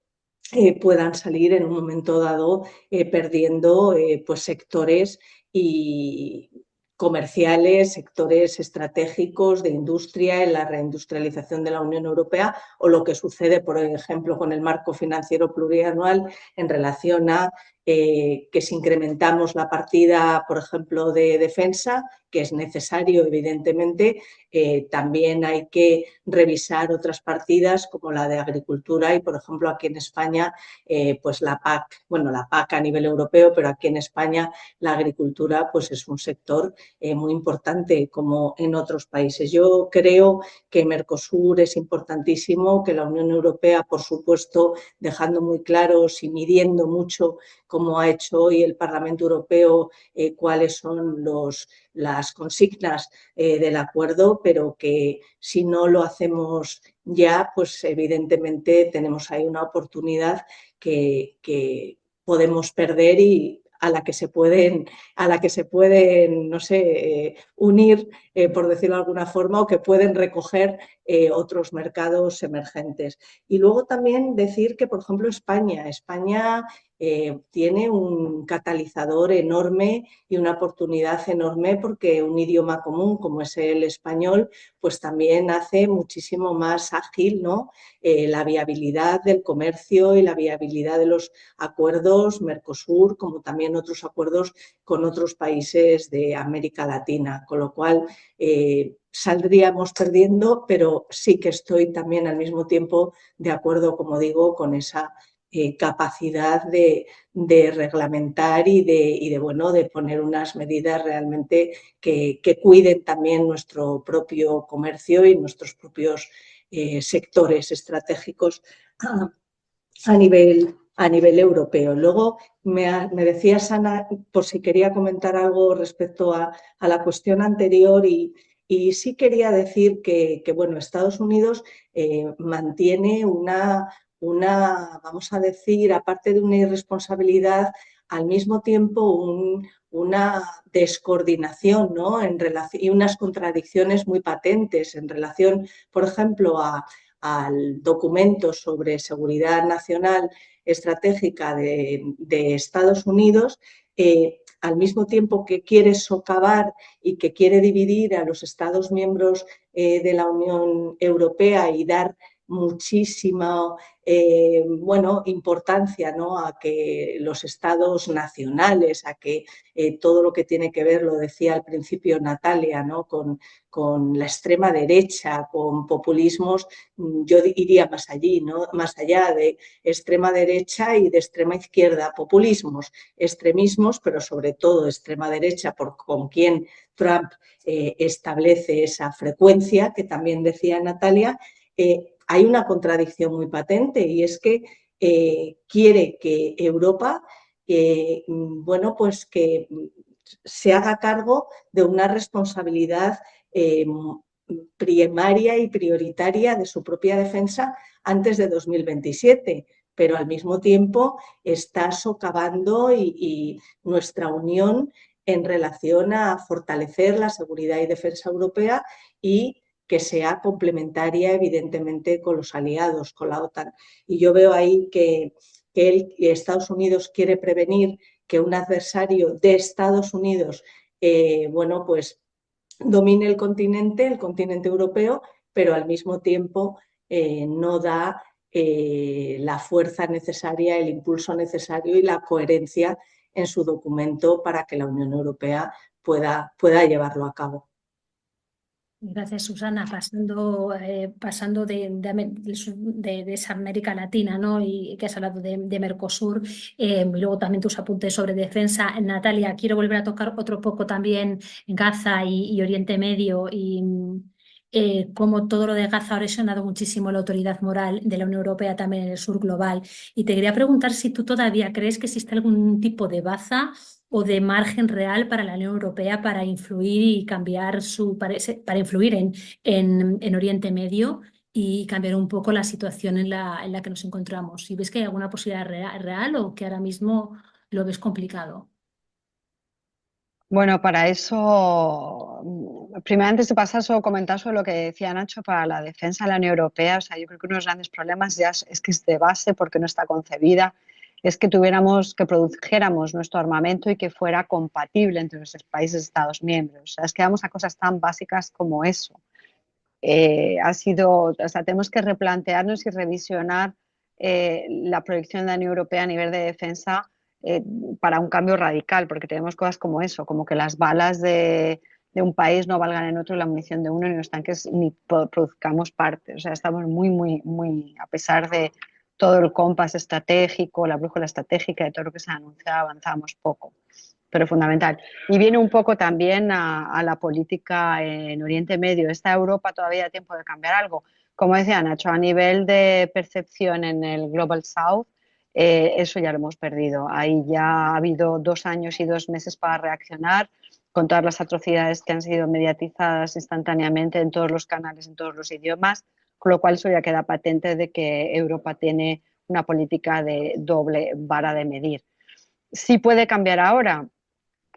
puedan salir en un momento dado perdiendo pues sectores y comerciales, sectores estratégicos de industria en la reindustrialización de la Unión Europea, o lo que sucede, por ejemplo, con el marco financiero plurianual en relación a que si incrementamos la partida, por ejemplo, de defensa, que es necesario, evidentemente, también hay que revisar otras partidas como la de agricultura y, por ejemplo, aquí en España, pues la PAC, bueno, la PAC a nivel europeo, pero aquí en España la agricultura pues es un sector muy importante como en otros países. Yo creo que Mercosur es importantísimo, que la Unión Europea, por supuesto, dejando muy claros y midiendo mucho, como ha hecho hoy el Parlamento Europeo, cuáles son las consignas del acuerdo, pero que si no lo hacemos ya, pues evidentemente tenemos ahí una oportunidad que podemos perder y a la que se pueden, no sé, unir, por decirlo de alguna forma, o que pueden recoger otros mercados emergentes. Y luego también decir que, por ejemplo, España tiene un catalizador enorme y una oportunidad enorme porque un idioma común como es el español, pues también hace muchísimo más ágil, ¿no? La viabilidad del comercio y la viabilidad de los acuerdos Mercosur, como también otros acuerdos con otros países de América Latina, con lo cual saldríamos perdiendo, pero sí que estoy también al mismo tiempo de acuerdo, como digo, con esa capacidad de reglamentar y de poner unas medidas realmente que cuiden también nuestro propio comercio y nuestros propios sectores estratégicos a nivel europeo. Luego me decías, Ana, por si quería comentar algo respecto a la cuestión anterior y sí quería decir que bueno, Estados Unidos mantiene vamos a decir, aparte de una irresponsabilidad, al mismo tiempo una descoordinación, ¿no? Y unas contradicciones muy patentes en relación, por ejemplo, al documento sobre seguridad nacional estratégica de Estados Unidos, al mismo tiempo que quiere socavar y que quiere dividir a los Estados miembros de la Unión Europea y dar muchísima importancia, ¿no? A que los estados nacionales, a que todo lo que tiene que ver, lo decía al principio Natalia, ¿no? con la extrema derecha, con populismos, yo iría más allí, ¿no? Más allá de extrema derecha y de extrema izquierda, populismos, extremismos, pero sobre todo extrema derecha, con quien Trump establece esa frecuencia, que también decía Natalia. Hay una contradicción muy patente y es que quiere que Europa, pues que se haga cargo de una responsabilidad primaria y prioritaria de su propia defensa antes de 2027, pero al mismo tiempo está socavando y nuestra unión en relación a fortalecer la seguridad y defensa europea y que sea complementaria, evidentemente, con los aliados, con la OTAN. Y yo veo ahí que Estados Unidos quiere prevenir que un adversario de Estados Unidos, pues domine el continente europeo, pero al mismo tiempo no da la fuerza necesaria, el impulso necesario y la coherencia en su documento para que la Unión Europea pueda llevarlo a cabo. Gracias, Susana. Pasando de esa América Latina, ¿no? Y que has hablado de Mercosur, y luego también tus apuntes sobre defensa. Natalia, quiero volver a tocar otro poco también Gaza y Oriente Medio y cómo todo lo de Gaza ha erosionado muchísimo la autoridad moral de la Unión Europea también en el sur global. Y te quería preguntar si tú todavía crees que existe algún tipo de baza o de margen real para la Unión Europea para influir y cambiar para influir en Oriente Medio y cambiar un poco la situación en la que nos encontramos. Si ves que hay alguna posibilidad real o que ahora mismo lo ves complicado. Bueno, para eso, primero antes de pasar, solo comentar sobre lo que decía Nacho para la defensa de la Unión Europea. O sea, yo creo que uno de los grandes problemas ya es que es de base porque no está concebida, es que produjéramos nuestro armamento y que fuera compatible entre los países Estados miembros. O sea, es que vamos a cosas tan básicas como eso. Tenemos que replantearnos y revisionar la proyección de la Unión Europea a nivel de defensa para un cambio radical, porque tenemos cosas como eso, como que las balas de un país no valgan en otro, la munición de uno, ni los tanques, ni produzcamos parte. O sea, estamos muy, a pesar de todo el compás estratégico, la brújula estratégica, de todo lo que se ha anunciado, avanzamos poco, pero fundamental. Y viene un poco también a la política en Oriente Medio. ¿Está Europa todavía a tiempo de cambiar algo? Como decía Nacho, a nivel de percepción en el Global South, eso ya lo hemos perdido. Ahí ya ha habido 2 años y 2 meses para reaccionar con todas las atrocidades que han sido mediatizadas instantáneamente en todos los canales, en todos los idiomas, con lo cual eso ya queda patente de que Europa tiene una política de doble vara de medir. Sí puede cambiar ahora,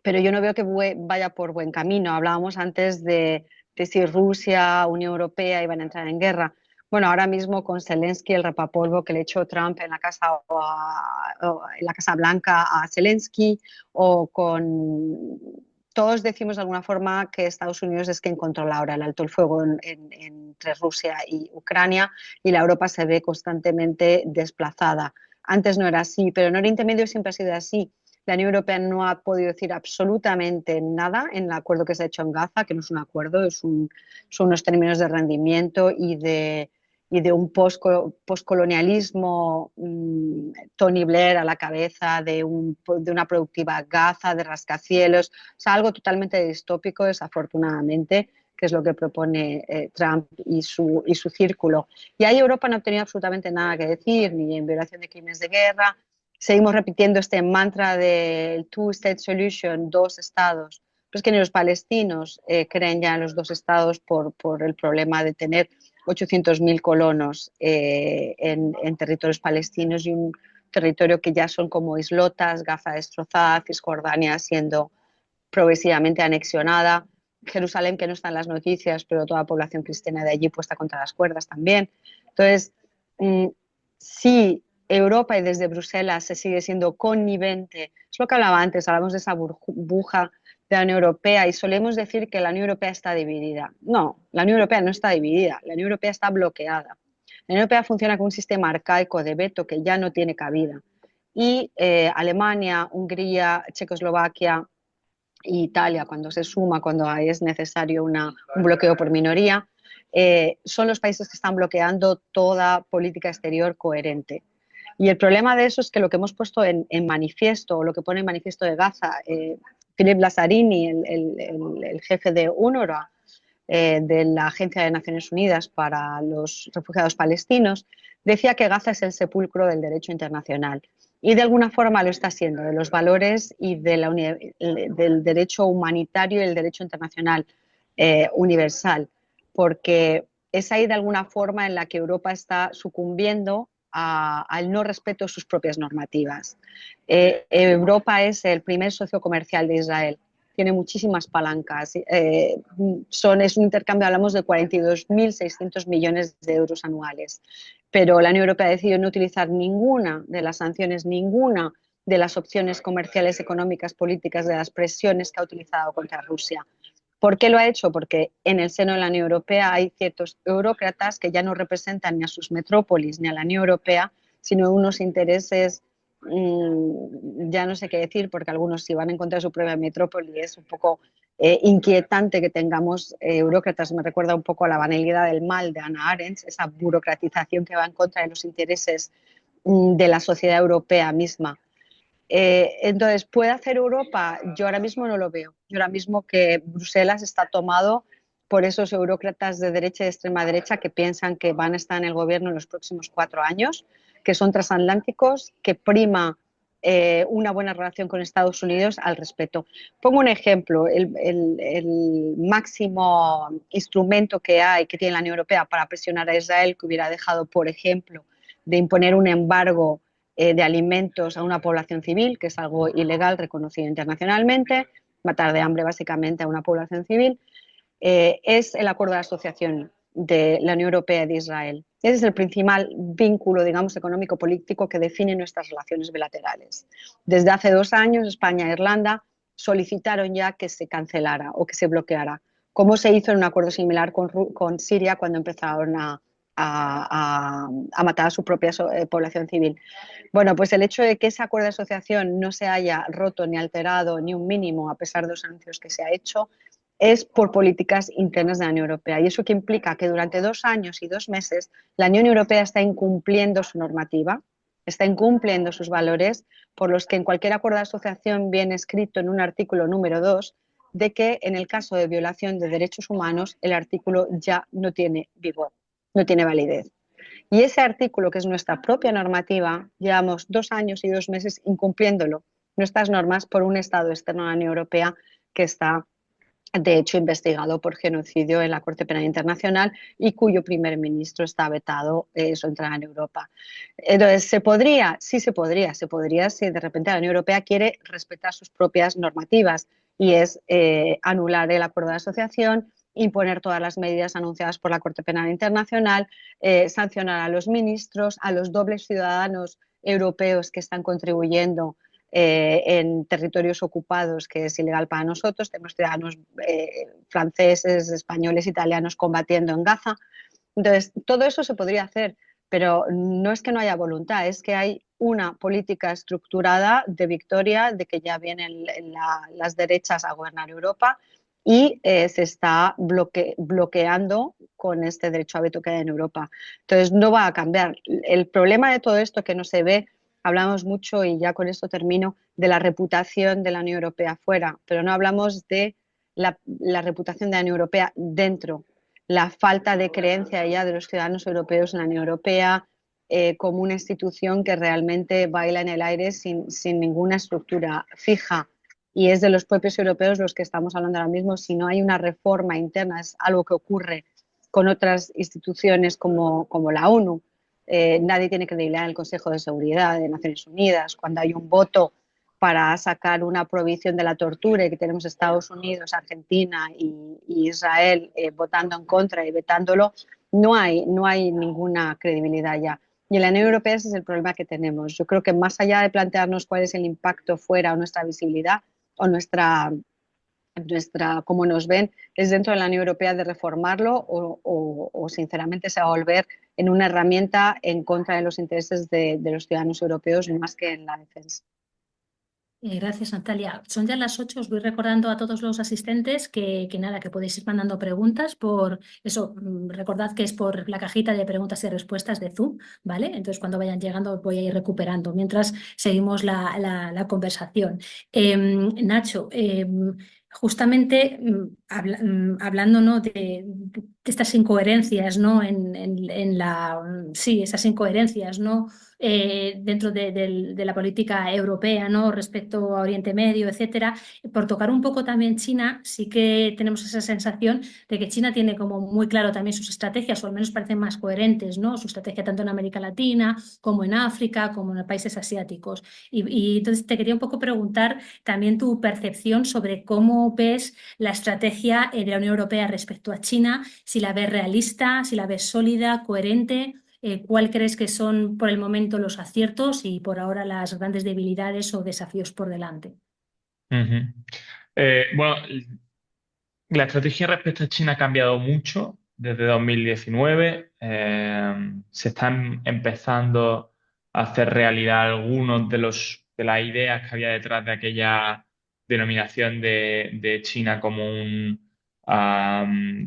pero yo no veo que vaya por buen camino. Hablábamos antes de si Rusia, Unión Europea iban a entrar en guerra. Bueno, ahora mismo con Zelensky, el rapapolvo que le echó Trump en la Casa Blanca a Zelensky, o con... Todos decimos de alguna forma que Estados Unidos es quien controla ahora el alto el fuego entre Rusia y Ucrania, y la Europa se ve constantemente desplazada. Antes no era así, pero en Oriente Medio siempre ha sido así. La Unión Europea no ha podido decir absolutamente nada en el acuerdo que se ha hecho en Gaza, que no es un acuerdo, son unos términos de rendimiento y de y de un postcolonialismo, Tony Blair a la cabeza, de una productiva Gaza, de rascacielos, o sea, algo totalmente distópico, desafortunadamente, que es lo que propone Trump y su círculo. Y ahí Europa no ha tenido absolutamente nada que decir, ni en violación de crímenes de guerra. Seguimos repitiendo este mantra del two-state solution, 2 estados. Pero es que ni los palestinos creen ya en los 2 estados por el problema de tener 800.000 colonos en territorios palestinos y un territorio que ya son como islotas, Gaza destrozada, Cisjordania siendo progresivamente anexionada, Jerusalén, que no está en las noticias, pero toda la población cristiana de allí puesta contra las cuerdas también. Entonces, sí, Europa y desde Bruselas se sigue siendo connivente, es lo que hablaba antes, hablamos de esa burbuja de la Unión Europea y solemos decir que la Unión Europea está dividida. No, la Unión Europea no está dividida, la Unión Europea está bloqueada. La Unión Europea funciona con un sistema arcaico de veto que ya no tiene cabida. Y Alemania, Hungría, Checoslovaquia e Italia, cuando se suma, cuando es necesario un bloqueo por minoría, son los países que están bloqueando toda política exterior coherente. Y el problema de eso es que lo que hemos puesto en manifiesto, o lo que pone en manifiesto de Gaza, Philip Lazzarini, el jefe de UNRWA, de la Agencia de Naciones Unidas para los Refugiados Palestinos, decía que Gaza es el sepulcro del derecho internacional. Y de alguna forma lo está siendo, de los valores y del derecho humanitario y el derecho internacional universal, porque es ahí de alguna forma en la que Europa está sucumbiendo al no respeto de sus propias normativas. Europa es el primer socio comercial de Israel, tiene muchísimas palancas, es un intercambio, hablamos de 42.600 millones de euros anuales, pero la Unión Europea ha decidido no utilizar ninguna de las sanciones, ninguna de las opciones comerciales, económicas, políticas, de las presiones que ha utilizado contra Rusia. ¿Por qué lo ha hecho? Porque en el seno de la Unión Europea hay ciertos eurócratas que ya no representan ni a sus metrópolis ni a la Unión Europea, sino unos intereses, ya no sé qué decir, porque algunos si van en contra de su propia metrópoli es un poco inquietante que tengamos eurócratas. Me recuerda un poco a la banalidad del mal de Hannah Arendt, esa burocratización que va en contra de los intereses de la sociedad europea misma. Entonces, ¿puede hacer Europa? Yo ahora mismo no lo veo. Yo ahora mismo que Bruselas está tomado por esos eurócratas de derecha y de extrema derecha que piensan que van a estar en el gobierno en los próximos 4 años, que son transatlánticos, que prima una buena relación con Estados Unidos al respeto. Pongo un ejemplo, el máximo instrumento que tiene la Unión Europea para presionar a Israel, que hubiera dejado, por ejemplo, de imponer un embargo de alimentos a una población civil, que es algo ilegal reconocido internacionalmente, matar de hambre básicamente a una población civil, es el acuerdo de asociación de la Unión Europea y de Israel. Ese es el principal vínculo, digamos, económico-político que define nuestras relaciones bilaterales. Desde hace 2 años, España e Irlanda solicitaron ya que se cancelara o que se bloqueara, como se hizo en un acuerdo similar con Siria cuando empezaron a matar a su propia población civil. Bueno, pues el hecho de que ese acuerdo de asociación no se haya roto ni alterado ni un mínimo, a pesar de los anuncios que se ha hecho, es por políticas internas de la Unión Europea. Y eso que implica que durante 2 años y 2 meses la Unión Europea está incumpliendo su normativa, está incumpliendo sus valores, por los que en cualquier acuerdo de asociación viene escrito en un artículo número 2 de que en el caso de violación de derechos humanos el artículo ya no tiene vigor, no tiene validez. Y ese artículo, que es nuestra propia normativa, llevamos 2 años y 2 meses incumpliéndolo, nuestras normas, por un Estado externo a la Unión Europea que está, de hecho, investigado por genocidio en la Corte Penal Internacional y cuyo primer ministro está vetado su entrada en Europa. Entonces, ¿se podría? Sí, se podría. Se podría si de repente la Unión Europea quiere respetar sus propias normativas y es anular el acuerdo de asociación, imponer todas las medidas anunciadas por la Corte Penal Internacional, sancionar a los ministros, a los dobles ciudadanos europeos que están contribuyendo en territorios ocupados, que es ilegal para nosotros. Tenemos ciudadanos franceses, españoles, italianos combatiendo en Gaza. Entonces, todo eso se podría hacer, pero no es que no haya voluntad, es que hay una política estructurada de victoria, de que ya vienen las derechas a gobernar Europa, y se está bloqueando con este derecho a veto que hay en Europa. Entonces no va a cambiar. El problema de todo esto que no se ve, hablamos mucho, y ya con esto termino, de la reputación de la Unión Europea fuera, pero no hablamos de la reputación de la Unión Europea dentro, la falta de creencia ya de los ciudadanos europeos en la Unión Europea como una institución que realmente baila en el aire sin ninguna estructura fija. Y es de los propios europeos los que estamos hablando ahora mismo. Si no hay una reforma interna, es algo que ocurre con otras instituciones como la ONU. Nadie tiene credibilidad en el Consejo de Seguridad de Naciones Unidas. Cuando hay un voto para sacar una prohibición de la tortura y que tenemos Estados Unidos, Argentina y Israel votando en contra y vetándolo, no hay ninguna credibilidad ya. Y en la Unión Europea ese es el problema que tenemos. Yo creo que más allá de plantearnos cuál es el impacto fuera o nuestra visibilidad o nuestra cómo nos ven, es dentro de la Unión Europea de reformarlo o sinceramente se va a volver en una herramienta en contra de los intereses de los ciudadanos europeos más que en la defensa. Gracias, Natalia. Son ya las 8. Os voy recordando a todos los asistentes que nada, que podéis ir mandando preguntas por eso. Recordad que es por la cajita de preguntas y respuestas de Zoom, ¿vale? Entonces, cuando vayan llegando, voy a ir recuperando mientras seguimos la conversación. Nacho, justamente hablando, ¿no?, de estas incoherencias, ¿no?, sí, esas incoherencias, ¿no?, dentro de la política europea, ¿no?, respecto a Oriente Medio, etcétera. Por tocar un poco también China, sí que tenemos esa sensación de que China tiene como muy claro también sus estrategias, o al menos parecen más coherentes, ¿no?, su estrategia tanto en América Latina como en África, como en los países asiáticos. Y entonces te quería un poco preguntar también tu percepción sobre cómo ves la estrategia de la Unión Europea respecto a China, si la ves realista, si la ves sólida, coherente. ¿Cuál crees que son por el momento los aciertos y por ahora las grandes debilidades o desafíos por delante? Ujú. Bueno, la estrategia respecto a China ha cambiado mucho desde 2019. Se están empezando a hacer realidad algunos de las ideas que había detrás de aquella denominación de China como un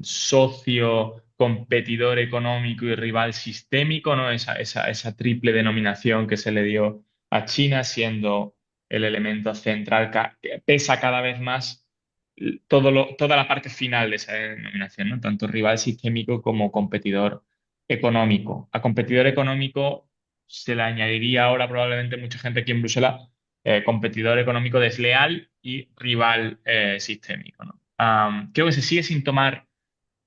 socio, competidor económico y rival sistémico, ¿no? Esa triple denominación que se le dio a China, siendo el elemento central que pesa cada vez más toda la parte final de esa denominación, ¿no? Tanto rival sistémico como competidor económico. A competidor económico se le añadiría ahora probablemente mucha gente aquí en Bruselas, competidor económico desleal y rival sistémico, ¿no? Creo que se sigue sin tomar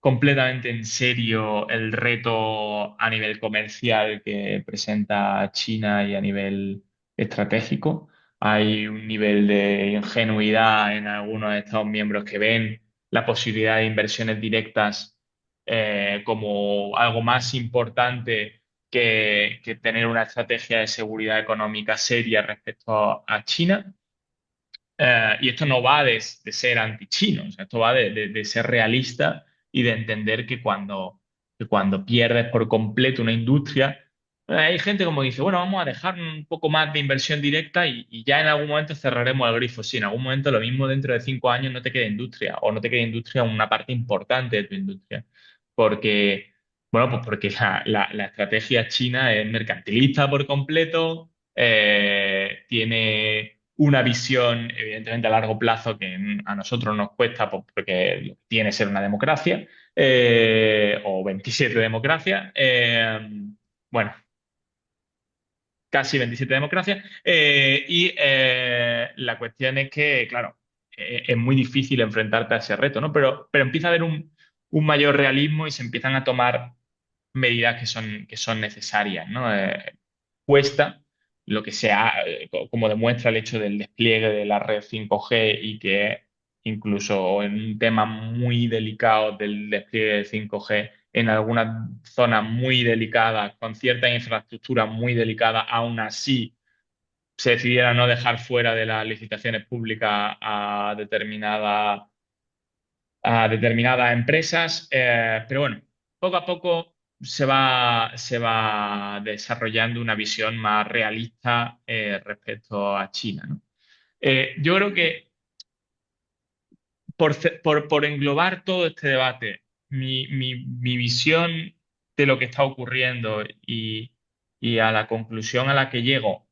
completamente en serio el reto a nivel comercial que presenta China y a nivel estratégico. Hay un nivel de ingenuidad en algunos Estados miembros que ven la posibilidad de inversiones directas como algo más importante que tener una estrategia de seguridad económica seria respecto a China. Y esto no va de ser anti-chino, o sea, esto va de ser realista y de entender que cuando pierdes por completo una industria, hay gente como dice, bueno, vamos a dejar un poco más de inversión directa y ya en algún momento cerraremos el grifo. Sí, en algún momento lo mismo dentro de 5 años no te queda industria o no te queda industria una parte importante de tu industria. Porque, bueno, pues porque la estrategia china es mercantilista por completo, tiene una visión, evidentemente, a largo plazo que a nosotros nos cuesta pues, porque tiene que ser una democracia o 27 democracias. Bueno, casi 27 democracias. La cuestión es que, claro, es muy difícil enfrentarte a ese reto, ¿no? Pero empieza a haber un mayor realismo y se empiezan a tomar medidas que son necesarias, ¿no? Cuesta lo que sea, como demuestra el hecho del despliegue de la red 5G y que incluso en un tema muy delicado del despliegue de 5G, en algunas zonas muy delicadas, con cierta infraestructura muy delicada, aún así se decidiera no dejar fuera de las licitaciones públicas a determinadas empresas. Pero bueno, poco a poco se va desarrollando una visión más realista respecto a China, ¿no? Yo creo que por englobar todo este debate, mi visión de lo que está ocurriendo y a la conclusión a la que llego,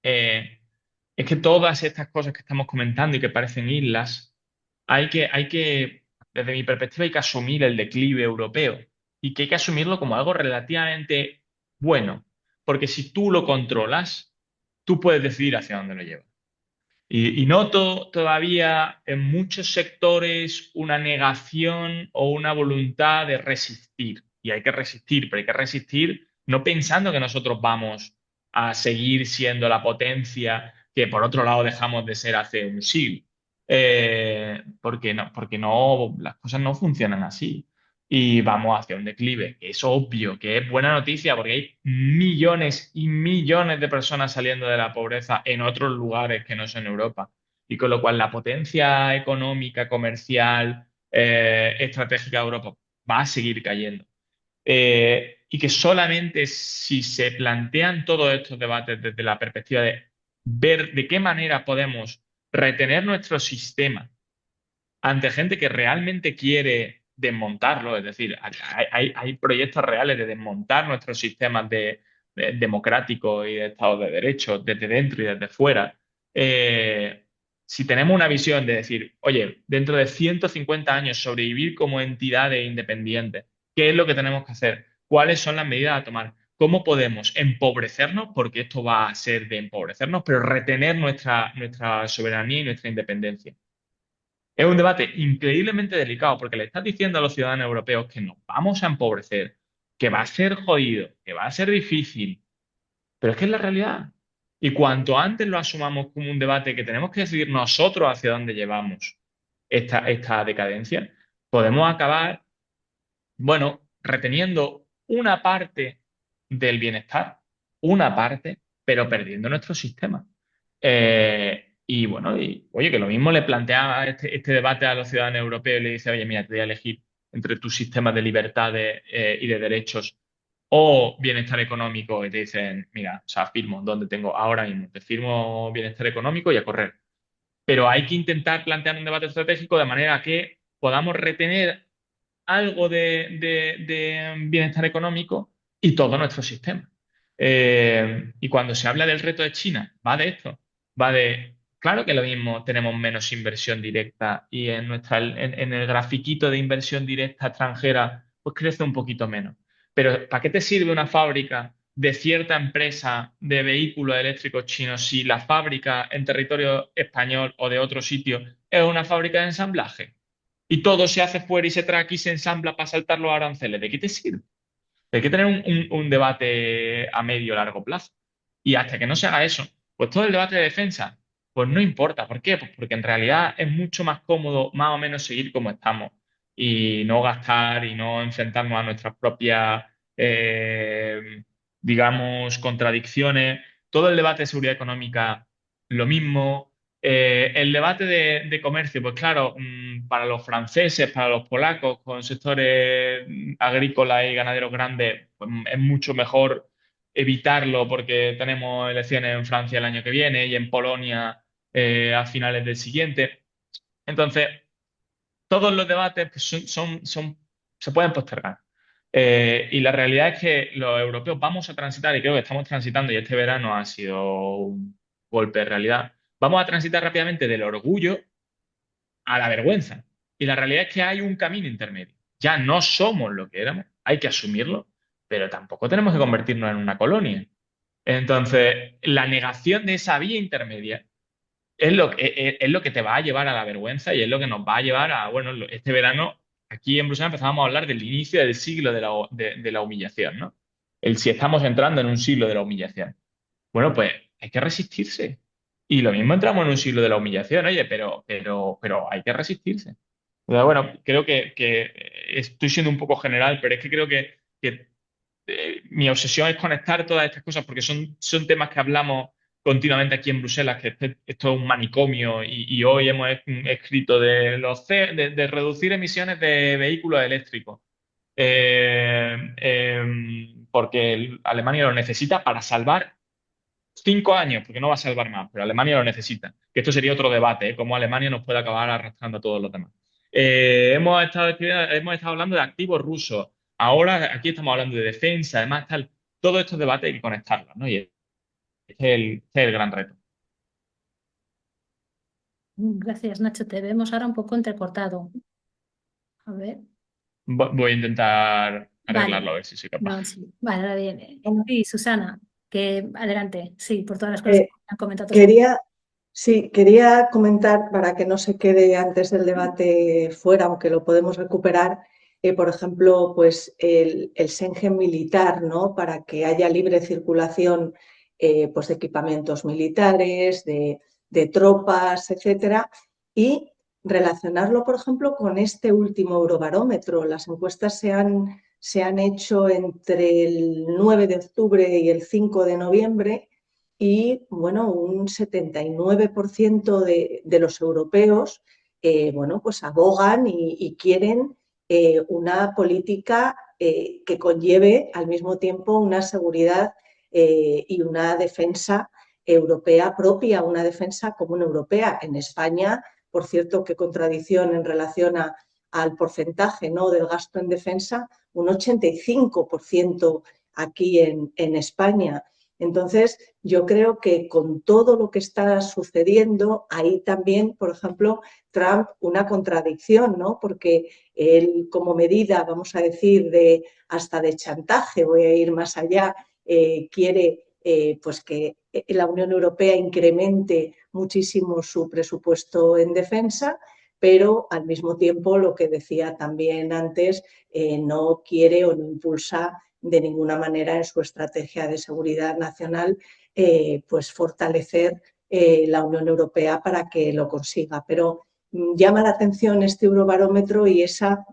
es que todas estas cosas que estamos comentando y que parecen islas, desde mi perspectiva, hay que asumir el declive europeo y que hay que asumirlo como algo relativamente bueno, porque si tú lo controlas, tú puedes decidir hacia dónde lo llevas. Y noto todavía en muchos sectores una negación o una voluntad de resistir. Y hay que resistir, pero hay que resistir no pensando que nosotros vamos a seguir siendo la potencia que por otro lado dejamos de ser hace un siglo. Porque no, las cosas no funcionan así. Y vamos hacia un declive, que es obvio, que es buena noticia porque hay millones y millones de personas saliendo de la pobreza en otros lugares que no son Europa. Y con lo cual la potencia económica, comercial, estratégica de Europa va a seguir cayendo. Y que solamente si se plantean todos estos debates desde la perspectiva de ver de qué manera podemos retener nuestro sistema ante gente que realmente quiere desmontarlo, es decir, hay proyectos reales de desmontar nuestros sistemas democráticos y de Estado de Derecho desde dentro y desde fuera. Si tenemos una visión de decir, oye, dentro de 150 años sobrevivir como entidades independientes, ¿qué es lo que tenemos que hacer? ¿Cuáles son las medidas a tomar? ¿Cómo podemos empobrecernos? Porque esto va a ser de empobrecernos, pero retener nuestra soberanía y nuestra independencia. Es un debate increíblemente delicado porque le estás diciendo a los ciudadanos europeos que nos vamos a empobrecer, que va a ser jodido, que va a ser difícil, pero es que es la realidad. Y cuanto antes lo asumamos como un debate que tenemos que decidir nosotros hacia dónde llevamos esta decadencia, podemos acabar, bueno, reteniendo una parte del bienestar, una parte, pero perdiendo nuestro sistema. Y bueno, oye, que lo mismo le plantea este debate a los ciudadanos europeos y le dice, oye, mira, te voy a elegir entre tus sistemas de libertades y de derechos o bienestar económico, y te dicen, mira, o sea, firmo donde tengo ahora mismo, te firmo bienestar económico y a correr. Pero hay que intentar plantear un debate estratégico de manera que podamos retener algo de bienestar económico y todo nuestro sistema. Y cuando se habla del reto de China, va de esto, va de, claro que lo mismo tenemos menos inversión directa y en el grafiquito de inversión directa extranjera, pues crece un poquito menos. Pero ¿para qué te sirve una fábrica de cierta empresa de vehículos eléctricos chinos si la fábrica en territorio español o de otro sitio es una fábrica de ensamblaje? Y todo se hace fuera y se trae aquí y se ensambla para saltar los aranceles. ¿De qué te sirve? Hay que tener un debate a medio o largo plazo. Y hasta que no se haga eso, pues todo el debate de defensa, pues no importa. ¿Por qué? Pues porque en realidad es mucho más cómodo más o menos seguir como estamos y no gastar y no enfrentarnos a nuestras propias, digamos, contradicciones. Todo el debate de seguridad económica, lo mismo. El debate de comercio, pues claro, para los franceses, para los polacos, con sectores agrícolas y ganaderos grandes, pues es mucho mejor evitarlo porque tenemos elecciones en Francia el año que viene y en Polonia a finales del siguiente. Entonces, todos los debates pues, se pueden postergar. Y la realidad es que los europeos vamos a transitar, y creo que estamos transitando, y este verano ha sido un golpe de realidad, vamos a transitar rápidamente del orgullo a la vergüenza. Y la realidad es que hay un camino intermedio. Ya no somos lo que éramos, hay que asumirlo, pero tampoco tenemos que convertirnos en una colonia. Entonces, la negación de esa vía intermedia es lo que te va a llevar a la vergüenza y es lo que nos va a llevar a, bueno, este verano aquí en Bruselas empezábamos a hablar del inicio del siglo de la humillación, ¿no? Si estamos entrando en un siglo de la humillación. Bueno, pues hay que resistirse. Y lo mismo entramos en un siglo de la humillación, oye, pero hay que resistirse. O sea, bueno, creo que estoy siendo un poco general, pero es que creo que mi obsesión es conectar todas estas cosas porque son temas que hablamos continuamente aquí en Bruselas, que esto es un manicomio y hoy hemos escrito de reducir emisiones de vehículos eléctricos. Porque Alemania lo necesita para salvar 5 años, porque no va a salvar más, pero Alemania lo necesita. Que esto sería otro debate, cómo Alemania nos puede acabar arrastrando a todos los demás. Hemos estado hablando de activos rusos. Ahora aquí estamos hablando de defensa, además tal. Todos estos debates hay que conectarlos, ¿no? Y este es el gran reto. Gracias, Nacho. Te vemos ahora un poco entrecortado. A ver. Voy a intentar arreglarlo, Vale. a ver si soy capaz. No, sí. Vale, ahora bien. Sí, Susana, que adelante. Sí, por todas las cosas que han comentado. Quería comentar, para que no se quede antes del debate fuera, aunque lo podemos recuperar, por ejemplo, pues el Schengen militar, ¿no? Para que haya libre circulación pues de equipamientos militares, de tropas, etcétera, y relacionarlo, por ejemplo, con este último Eurobarómetro. Las encuestas se han hecho entre el 9 de octubre y el 5 de noviembre y, bueno, un 79% de los europeos, bueno, pues abogan y quieren una política que conlleve al mismo tiempo una seguridad y una defensa europea propia, una defensa común europea. En España, por cierto, qué contradicción en relación al porcentaje, ¿no?, del gasto en defensa, un 85% aquí en España. Entonces, yo creo que con todo lo que está sucediendo, ahí también, por ejemplo, Trump, una contradicción, ¿no? Porque él, como medida, vamos a decir, hasta de chantaje, voy a ir más allá, quiere pues que la Unión Europea incremente muchísimo su presupuesto en defensa, pero al mismo tiempo, lo que decía también antes, no quiere o no impulsa de ninguna manera en su estrategia de seguridad nacional pues fortalecer la Unión Europea para que lo consiga. Pero llama la atención este Eurobarómetro y esa,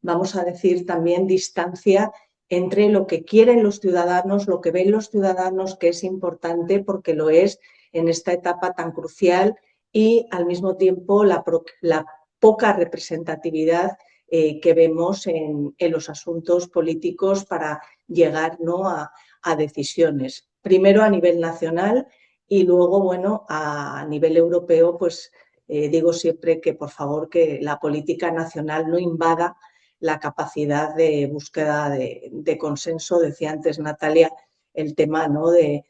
vamos a decir, también distancia entre lo que quieren los ciudadanos, lo que ven los ciudadanos, que es importante porque lo es en esta etapa tan crucial, y al mismo tiempo la poca representatividad que vemos en los asuntos políticos para llegar, ¿no?, a decisiones. Primero a nivel nacional y luego, bueno, a nivel europeo, pues digo siempre que, por favor, que la política nacional no invada la capacidad de búsqueda de consenso. Decía antes Natalia el tema, ¿no?, de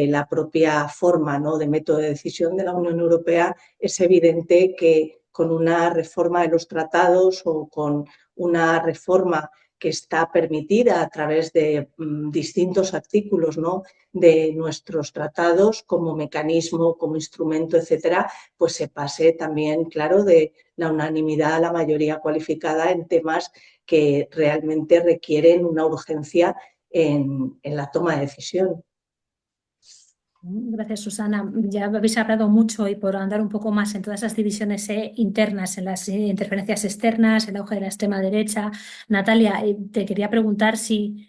la propia forma, ¿no?, de método de decisión de la Unión Europea. Es evidente que con una reforma de los tratados o con una reforma que está permitida a través de distintos artículos, ¿no?, de nuestros tratados como mecanismo, como instrumento, etcétera, pues se pase también, claro, de la unanimidad a la mayoría cualificada en temas que realmente requieren una urgencia en la toma de decisión. Gracias, Susana. Ya habéis hablado mucho, y por andar un poco más en todas esas divisiones internas, en las interferencias externas, el auge de la extrema derecha. Natalia, te quería preguntar si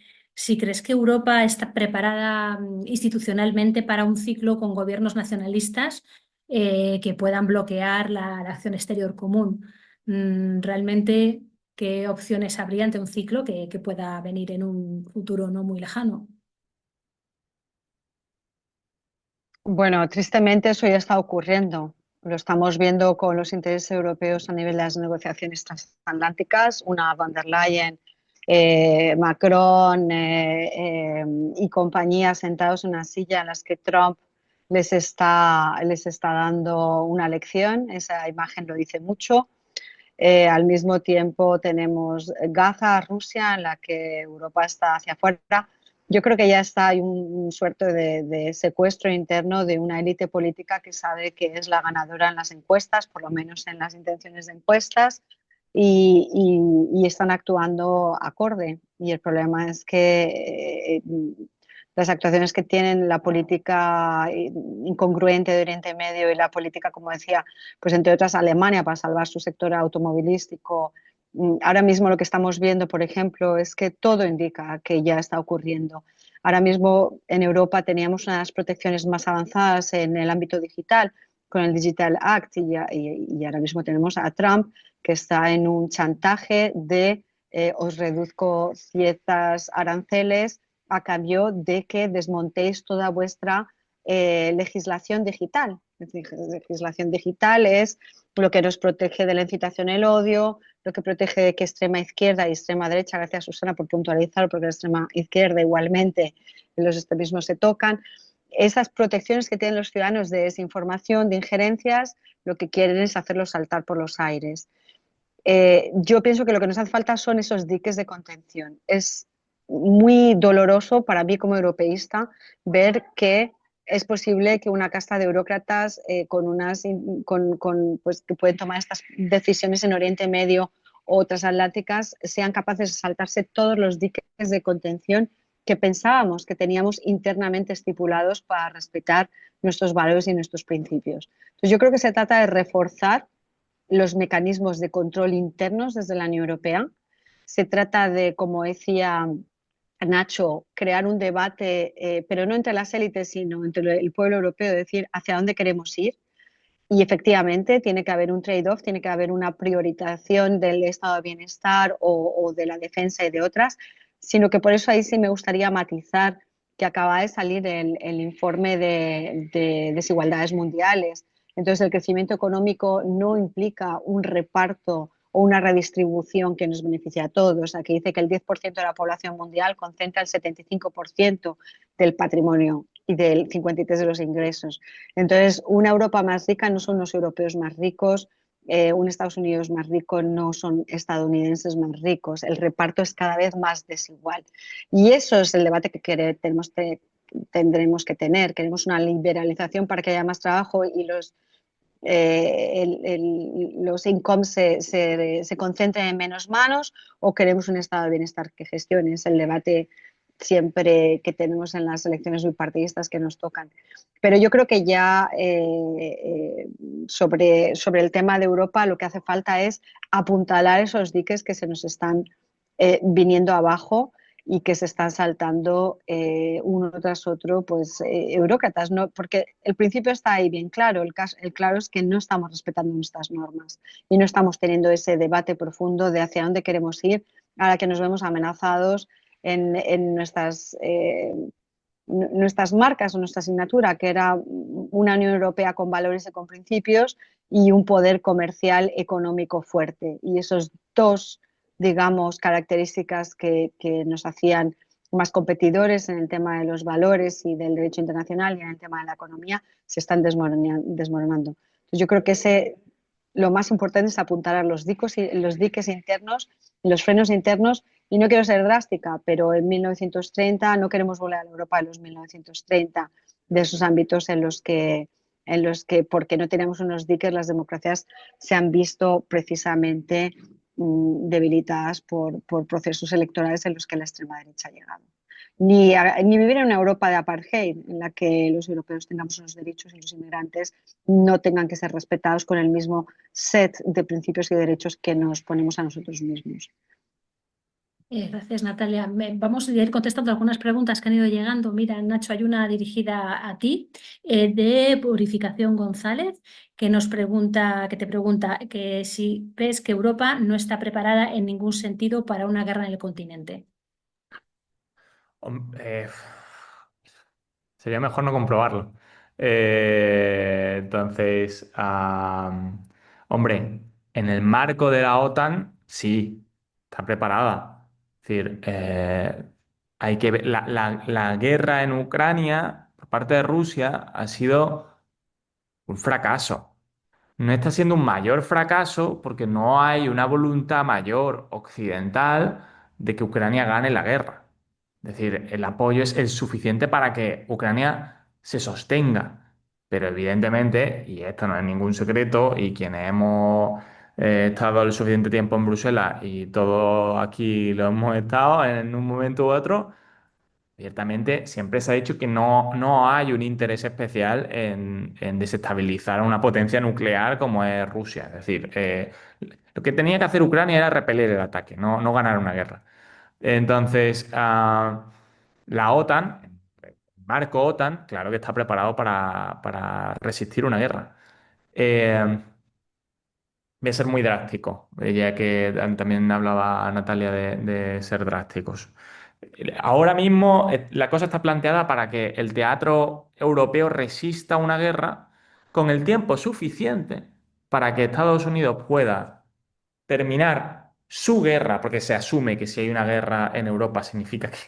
crees que Europa está preparada institucionalmente para un ciclo con gobiernos nacionalistas que puedan bloquear la acción exterior común. Realmente, ¿qué opciones habría ante un ciclo que pueda venir en un futuro no muy lejano? Bueno, tristemente eso ya está ocurriendo. Lo estamos viendo con los intereses europeos a nivel de las negociaciones transatlánticas. Una von der Leyen, Macron y compañía sentados en una silla en las que Trump les está dando una lección. Esa imagen lo dice mucho. Al mismo tiempo tenemos Gaza, Rusia, en la que Europa está hacia afuera. Yo creo que ya hay un suerte de secuestro interno de una élite política que sabe que es la ganadora en las encuestas, por lo menos en las intenciones de encuestas, y están actuando acorde. Y el problema es que las actuaciones que tienen la política incongruente de Oriente Medio y la política, como decía, pues entre otras Alemania para salvar su sector automovilístico. Ahora mismo lo que estamos viendo, por ejemplo, es que todo indica que ya está ocurriendo. Ahora mismo en Europa teníamos unas protecciones más avanzadas en el ámbito digital con el Digital Act y ahora mismo tenemos a Trump que está en un chantaje de os reduzco ciertas aranceles a cambio de que desmontéis toda vuestra legislación digital. Es decir, legislación digital es lo que nos protege de la incitación al odio, lo que protege de que extrema izquierda y extrema derecha, gracias Susana por puntualizar, porque la extrema izquierda igualmente los extremismos se tocan. Esas protecciones que tienen los ciudadanos de desinformación, de injerencias, lo que quieren es hacerlos saltar por los aires. Yo pienso que lo que nos hace falta son esos diques de contención. Es muy doloroso para mí como europeísta ver que es posible que una casta de burócratas pues, que pueden tomar estas decisiones en Oriente Medio o transatlánticas sean capaces de saltarse todos los diques de contención que pensábamos que teníamos internamente estipulados para respetar nuestros valores y nuestros principios. Entonces, yo creo que se trata de reforzar los mecanismos de control internos desde la Unión Europea. Se trata de, como decía Nacho, crear un debate, pero no entre las élites, sino entre el pueblo europeo, decir hacia dónde queremos ir. Y efectivamente tiene que haber un trade-off, tiene que haber una priorización del estado de bienestar o de la defensa y de otras, sino que por eso ahí sí me gustaría matizar que acaba de salir el informe de desigualdades mundiales. Entonces, el crecimiento económico no implica un reparto o una redistribución que nos beneficie a todos. Aquí dice que el 10% de la población mundial concentra el 75% del patrimonio y del 53% de los ingresos. Entonces, una Europa más rica no son los europeos más ricos, un Estados Unidos más rico no son estadounidenses más ricos. El reparto es cada vez más desigual. Y eso es el debate que tendremos que tener. Queremos una liberalización para que haya más trabajo y los incomes se concentren en menos manos, o queremos un estado de bienestar que gestione. Es el debate siempre que tenemos en las elecciones bipartidistas que nos tocan. Pero yo creo que ya sobre el tema de Europa lo que hace falta es apuntalar esos diques que se nos están viniendo abajo y que se están saltando uno tras otro, pues eurócratas, ¿no? Porque el principio está ahí bien claro, el claro es que no estamos respetando nuestras normas y no estamos teniendo ese debate profundo de hacia dónde queremos ir, ahora que nos vemos amenazados en nuestras marcas o nuestra asignatura, que era una Unión Europea con valores y con principios y un poder comercial económico fuerte. Y esos dos, digamos, características que nos hacían más competidores en el tema de los valores y del derecho internacional y en el tema de la economía se están desmoronando. Entonces, yo creo que lo más importante es apuntar a los diques internos, los frenos internos. Y no quiero ser drástica, pero en 1930 no queremos volver a la Europa de los 1930, de esos ámbitos en los que porque no tenemos unos diques, las democracias se han visto precisamente debilitadas por procesos electorales en los que la extrema derecha ha llegado. Ni vivir en una Europa de apartheid, en la que los europeos tengamos unos derechos y los inmigrantes no tengan que ser respetados con el mismo set de principios y derechos que nos ponemos a nosotros mismos. Gracias, Natalia. Vamos a ir contestando algunas preguntas que han ido llegando. Mira, Nacho, hay una dirigida a ti de Purificación González que te pregunta que si ves que Europa no está preparada en ningún sentido para una guerra en el continente. Sería mejor no comprobarlo. Entonces, hombre, en el marco de la OTAN, sí, está preparada. Es decir, hay que ver, la guerra en Ucrania por parte de Rusia ha sido un fracaso. No está siendo un mayor fracaso porque no hay una voluntad mayor occidental de que Ucrania gane la guerra. Es decir, el apoyo es el suficiente para que Ucrania se sostenga. Pero evidentemente, y esto no es ningún secreto, y quienes hemos estado el suficiente tiempo en Bruselas y todos aquí lo hemos estado en un momento u otro, ciertamente, siempre se ha dicho que no hay un interés especial en desestabilizar a una potencia nuclear como es Rusia. Es decir, lo que tenía que hacer Ucrania era repeler el ataque, no ganar una guerra. Entonces, la OTAN, el marco OTAN, claro que está preparado para resistir una guerra. Voy a ser muy drástico, ya que también hablaba Natalia de ser drásticos. Ahora mismo la cosa está planteada para que el teatro europeo resista una guerra con el tiempo suficiente para que Estados Unidos pueda terminar su guerra, porque se asume que si hay una guerra en Europa significa que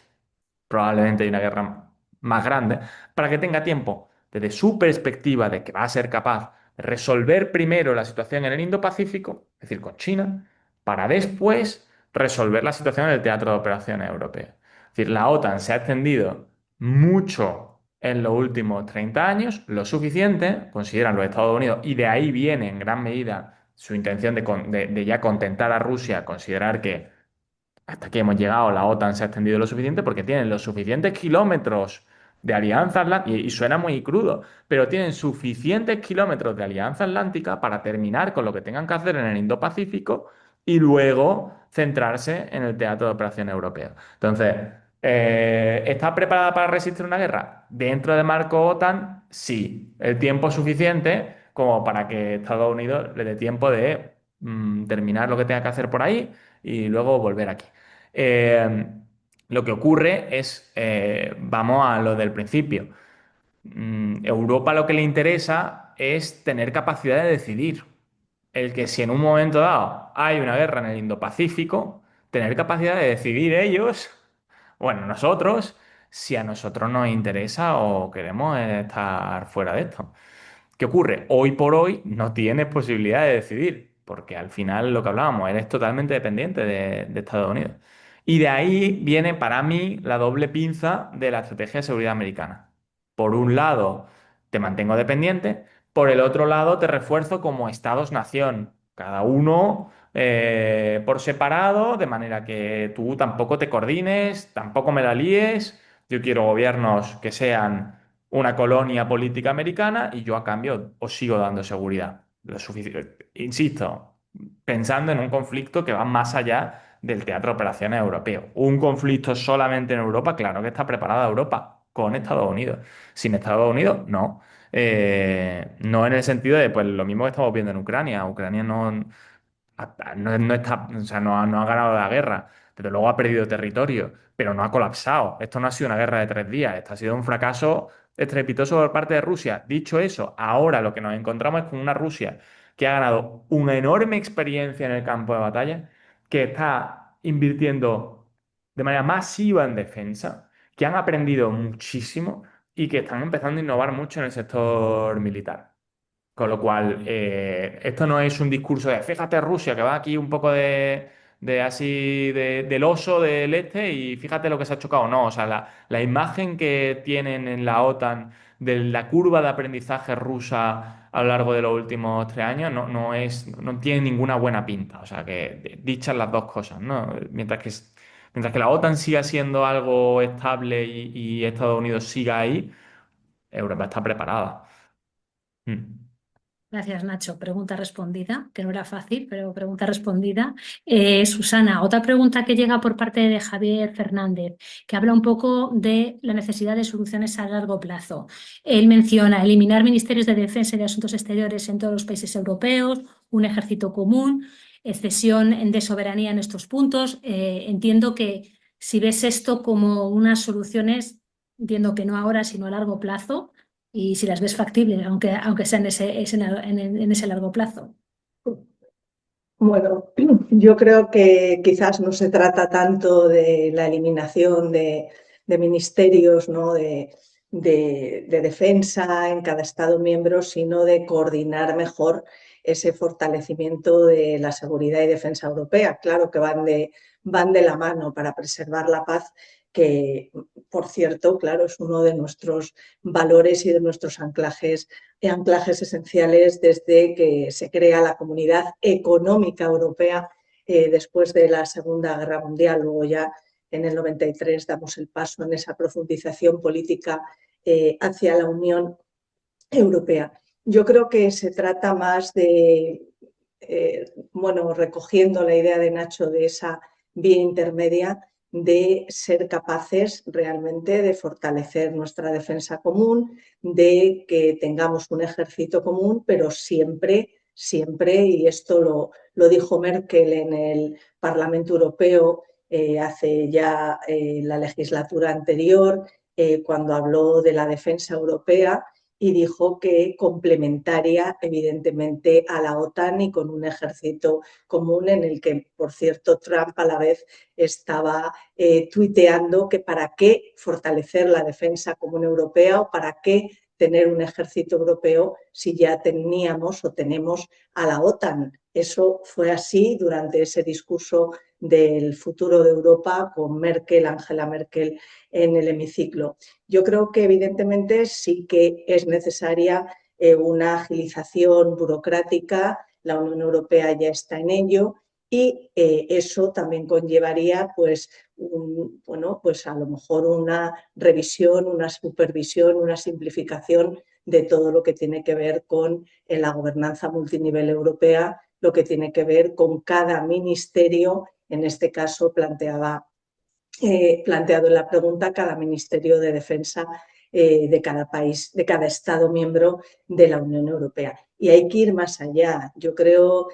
probablemente hay una guerra más grande, para que tenga tiempo, desde su perspectiva de que va a ser capaz de resolver primero la situación en el Indo-Pacífico, es decir, con China, para después resolver la situación en el teatro de operaciones europeo. Es decir, la OTAN se ha extendido mucho en los últimos 30 años, lo suficiente, consideran los Estados Unidos, y de ahí viene en gran medida su intención de ya contentar a Rusia, considerar que hasta aquí hemos llegado, la OTAN se ha extendido lo suficiente porque tienen los suficientes kilómetros de alianza atlántica, y suena muy crudo, pero tienen suficientes kilómetros de alianza atlántica para terminar con lo que tengan que hacer en el Indo-Pacífico y luego centrarse en el teatro de operaciones europeo. Entonces, ¿está preparada para resistir una guerra? Dentro del marco OTAN, sí. El tiempo es suficiente como para que Estados Unidos le dé tiempo de terminar lo que tenga que hacer por ahí y luego volver aquí. Eh, lo que ocurre es, vamos a lo del principio. Europa lo que le interesa es tener capacidad de decidir. El que si en un momento dado hay una guerra en el Indo-Pacífico, tener capacidad de decidir ellos, bueno, nosotros, si a nosotros nos interesa o queremos estar fuera de esto. ¿Qué ocurre? Hoy por hoy no tienes posibilidad de decidir, porque al final lo que hablábamos, eres totalmente dependiente de Estados Unidos. Y de ahí viene para mí la doble pinza de la estrategia de seguridad americana. Por un lado, te mantengo dependiente, por el otro lado, te refuerzo como estados-nación, cada uno por separado, de manera que tú tampoco te coordines, tampoco me la líes. Yo quiero gobiernos que sean una colonia política americana y yo a cambio os sigo dando seguridad. Insisto, pensando en un conflicto que va más allá del teatro de operaciones europeo. Un conflicto solamente en Europa, claro que está preparada Europa, con Estados Unidos. Sin Estados Unidos, no. No en el sentido de, pues lo mismo que estamos viendo en Ucrania. Ucrania no está, o sea, no ha ganado la guerra, pero luego ha perdido territorio, pero no ha colapsado. Esto no ha sido una guerra de 3 días, esto ha sido un fracaso estrepitoso por parte de Rusia. Dicho eso, ahora lo que nos encontramos es con una Rusia que ha ganado una enorme experiencia en el campo de batalla, que está invirtiendo de manera masiva en defensa, que han aprendido muchísimo y que están empezando a innovar mucho en el sector militar. Con lo cual, esto no es un discurso de, fíjate Rusia, que va aquí un poco del oso del este y fíjate lo que se ha chocado. No, o sea, la imagen que tienen en la OTAN de la curva de aprendizaje rusa a lo largo de los últimos 3 años no tiene ninguna buena pinta. O sea, que dichas las dos cosas, ¿no? Mientras que la OTAN siga siendo algo estable y Estados Unidos siga ahí, Europa está preparada. Mm. Gracias, Nacho. Pregunta respondida, que no era fácil, pero pregunta respondida. Susana, otra pregunta que llega por parte de Javier Fernández, que habla un poco de la necesidad de soluciones a largo plazo. Él menciona eliminar ministerios de defensa y de asuntos exteriores en todos los países europeos, un ejército común, cesión de soberanía en estos puntos. Entiendo que si ves esto como unas soluciones, entiendo que no ahora, sino a largo plazo, y si las ves factibles, aunque sea en ese largo plazo. Bueno, yo creo que quizás no se trata tanto de la eliminación de ministerios, ¿no? de defensa en cada Estado miembro, sino de coordinar mejor ese fortalecimiento de la seguridad y defensa europea. Claro que van de la mano para preservar la paz, que, por cierto, claro, es uno de nuestros valores y de nuestros anclajes esenciales desde que se crea la Comunidad Económica Europea después de la Segunda Guerra Mundial. Luego ya en el 93 damos el paso en esa profundización política hacia la Unión Europea. Yo creo que se trata más de, recogiendo la idea de Nacho de esa vía intermedia, de ser capaces realmente de fortalecer nuestra defensa común, de que tengamos un ejército común, pero siempre, y esto lo dijo Merkel en el Parlamento Europeo hace ya la legislatura anterior, cuando habló de la defensa europea y dijo que complementaria evidentemente a la OTAN y con un ejército común, en el que, por cierto, Trump a la vez estaba tuiteando que para qué fortalecer la defensa común europea o para qué tener un ejército europeo si ya teníamos o tenemos a la OTAN. Eso fue así durante ese discurso del futuro de Europa con Merkel, Angela Merkel, en el hemiciclo. Yo creo que evidentemente sí que es necesaria una agilización burocrática, la Unión Europea ya está en ello y eso también conllevaría pues, pues a lo mejor una revisión, una supervisión, una simplificación de todo lo que tiene que ver con la gobernanza multinivel europea, lo que tiene que ver con cada ministerio, en este caso planteado en la pregunta, cada Ministerio de Defensa de cada país, de cada Estado miembro de la Unión Europea. Y hay que ir más allá. Yo creo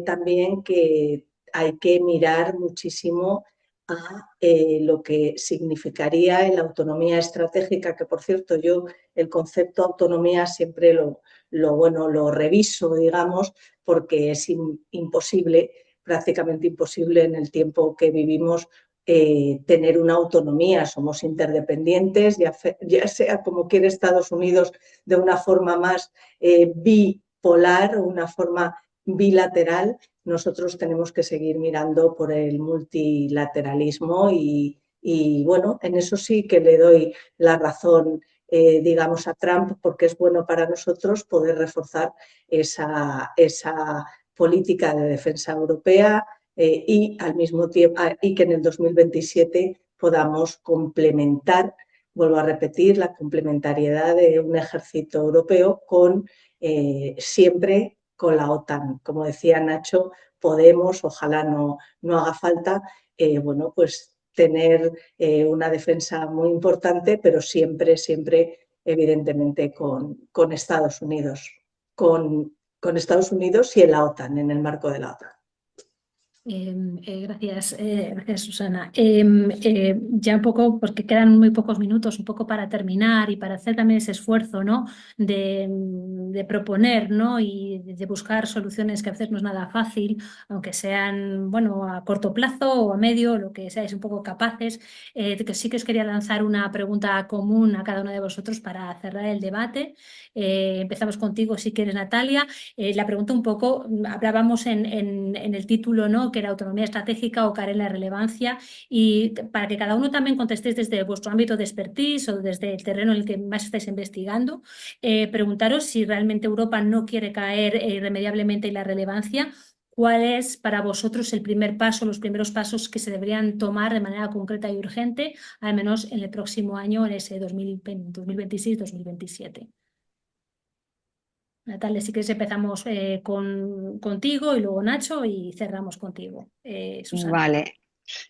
también que hay que mirar muchísimo a lo que significaría en la autonomía estratégica, que por cierto yo el concepto autonomía siempre lo reviso, digamos, porque es imposible, prácticamente imposible en el tiempo que vivimos tener una autonomía, somos interdependientes, ya sea como quiere Estados Unidos de una forma más bipolar o una forma bilateral, nosotros tenemos que seguir mirando por el multilateralismo y bueno, en eso sí que le doy la razón, digamos, a Trump, porque es bueno para nosotros poder reforzar esa política de defensa europea y al mismo tiempo y que en el 2027 podamos complementar, vuelvo a repetir, la complementariedad de un ejército europeo con siempre con la OTAN. Como decía Nacho, podemos, ojalá no haga falta, bueno, pues tener una defensa muy importante, pero siempre, evidentemente, con Estados Unidos, con Estados Unidos y en la OTAN, en el marco de la OTAN. Gracias, Susana. Ya un poco, porque quedan muy pocos minutos, un poco para terminar y para hacer también ese esfuerzo, ¿no? de proponer, ¿no? Y de buscar soluciones que a veces no es nada fácil, aunque sean, bueno, a corto plazo o a medio, lo que seáis un poco capaces. Que sí que os quería lanzar una pregunta común a cada uno de vosotros para cerrar el debate. Empezamos contigo, si quieres, Natalia. La pregunta un poco, hablábamos en el título, ¿no? Que era autonomía estratégica o caer en la relevancia, y para que cada uno también contestéis desde vuestro ámbito de expertise o desde el terreno en el que más estáis investigando, preguntaros si realmente Europa no quiere caer irremediablemente en la relevancia. ¿Cuál es para vosotros el primer paso, los primeros pasos que se deberían tomar de manera concreta y urgente, al menos en el próximo año, en ese 2026-2027? Natalia, si quieres empezamos contigo y luego Nacho y cerramos contigo. Susana. Vale.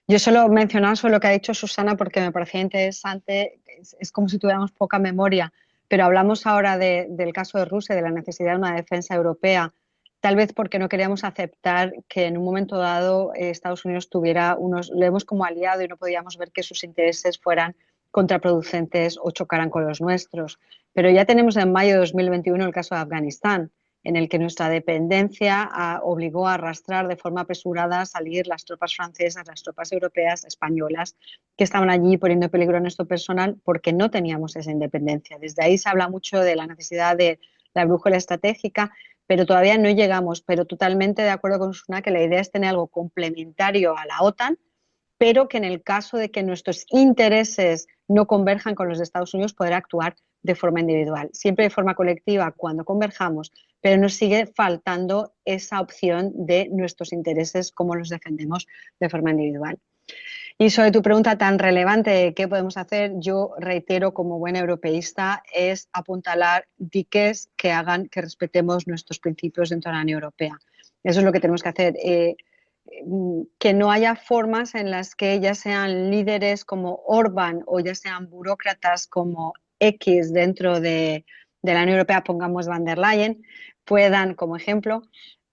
Yo solo mencionaba sobre lo que ha dicho Susana porque me parecía interesante, es como si tuviéramos poca memoria, pero hablamos ahora del caso de Rusia, de la necesidad de una defensa europea, tal vez porque no queríamos aceptar que en un momento dado Estados Unidos tuviera lo vemos como aliado y no podíamos ver que sus intereses fueran contraproducentes o chocaran con los nuestros. Pero ya tenemos en mayo de 2021 el caso de Afganistán, en el que nuestra dependencia obligó a arrastrar de forma apresurada a salir las tropas francesas, las tropas europeas, españolas, que estaban allí poniendo en peligro nuestro personal porque no teníamos esa independencia. Desde ahí se habla mucho de la necesidad de la brújula estratégica, pero todavía no llegamos. Pero totalmente de acuerdo con Susana que la idea es tener algo complementario a la OTAN, pero que en el caso de que nuestros intereses no converjan con los de Estados Unidos, poder actuar de forma individual. Siempre de forma colectiva cuando converjamos, pero nos sigue faltando esa opción de nuestros intereses, cómo los defendemos de forma individual. Y sobre tu pregunta tan relevante, ¿qué podemos hacer? Yo reitero, como buena europeísta, es apuntalar diques que hagan que respetemos nuestros principios dentro de la Unión Europea. Eso es lo que tenemos que hacer. Que no haya formas en las que ya sean líderes como Orbán o ya sean burócratas como X dentro de la Unión Europea, pongamos Van der Leyen, puedan, como ejemplo,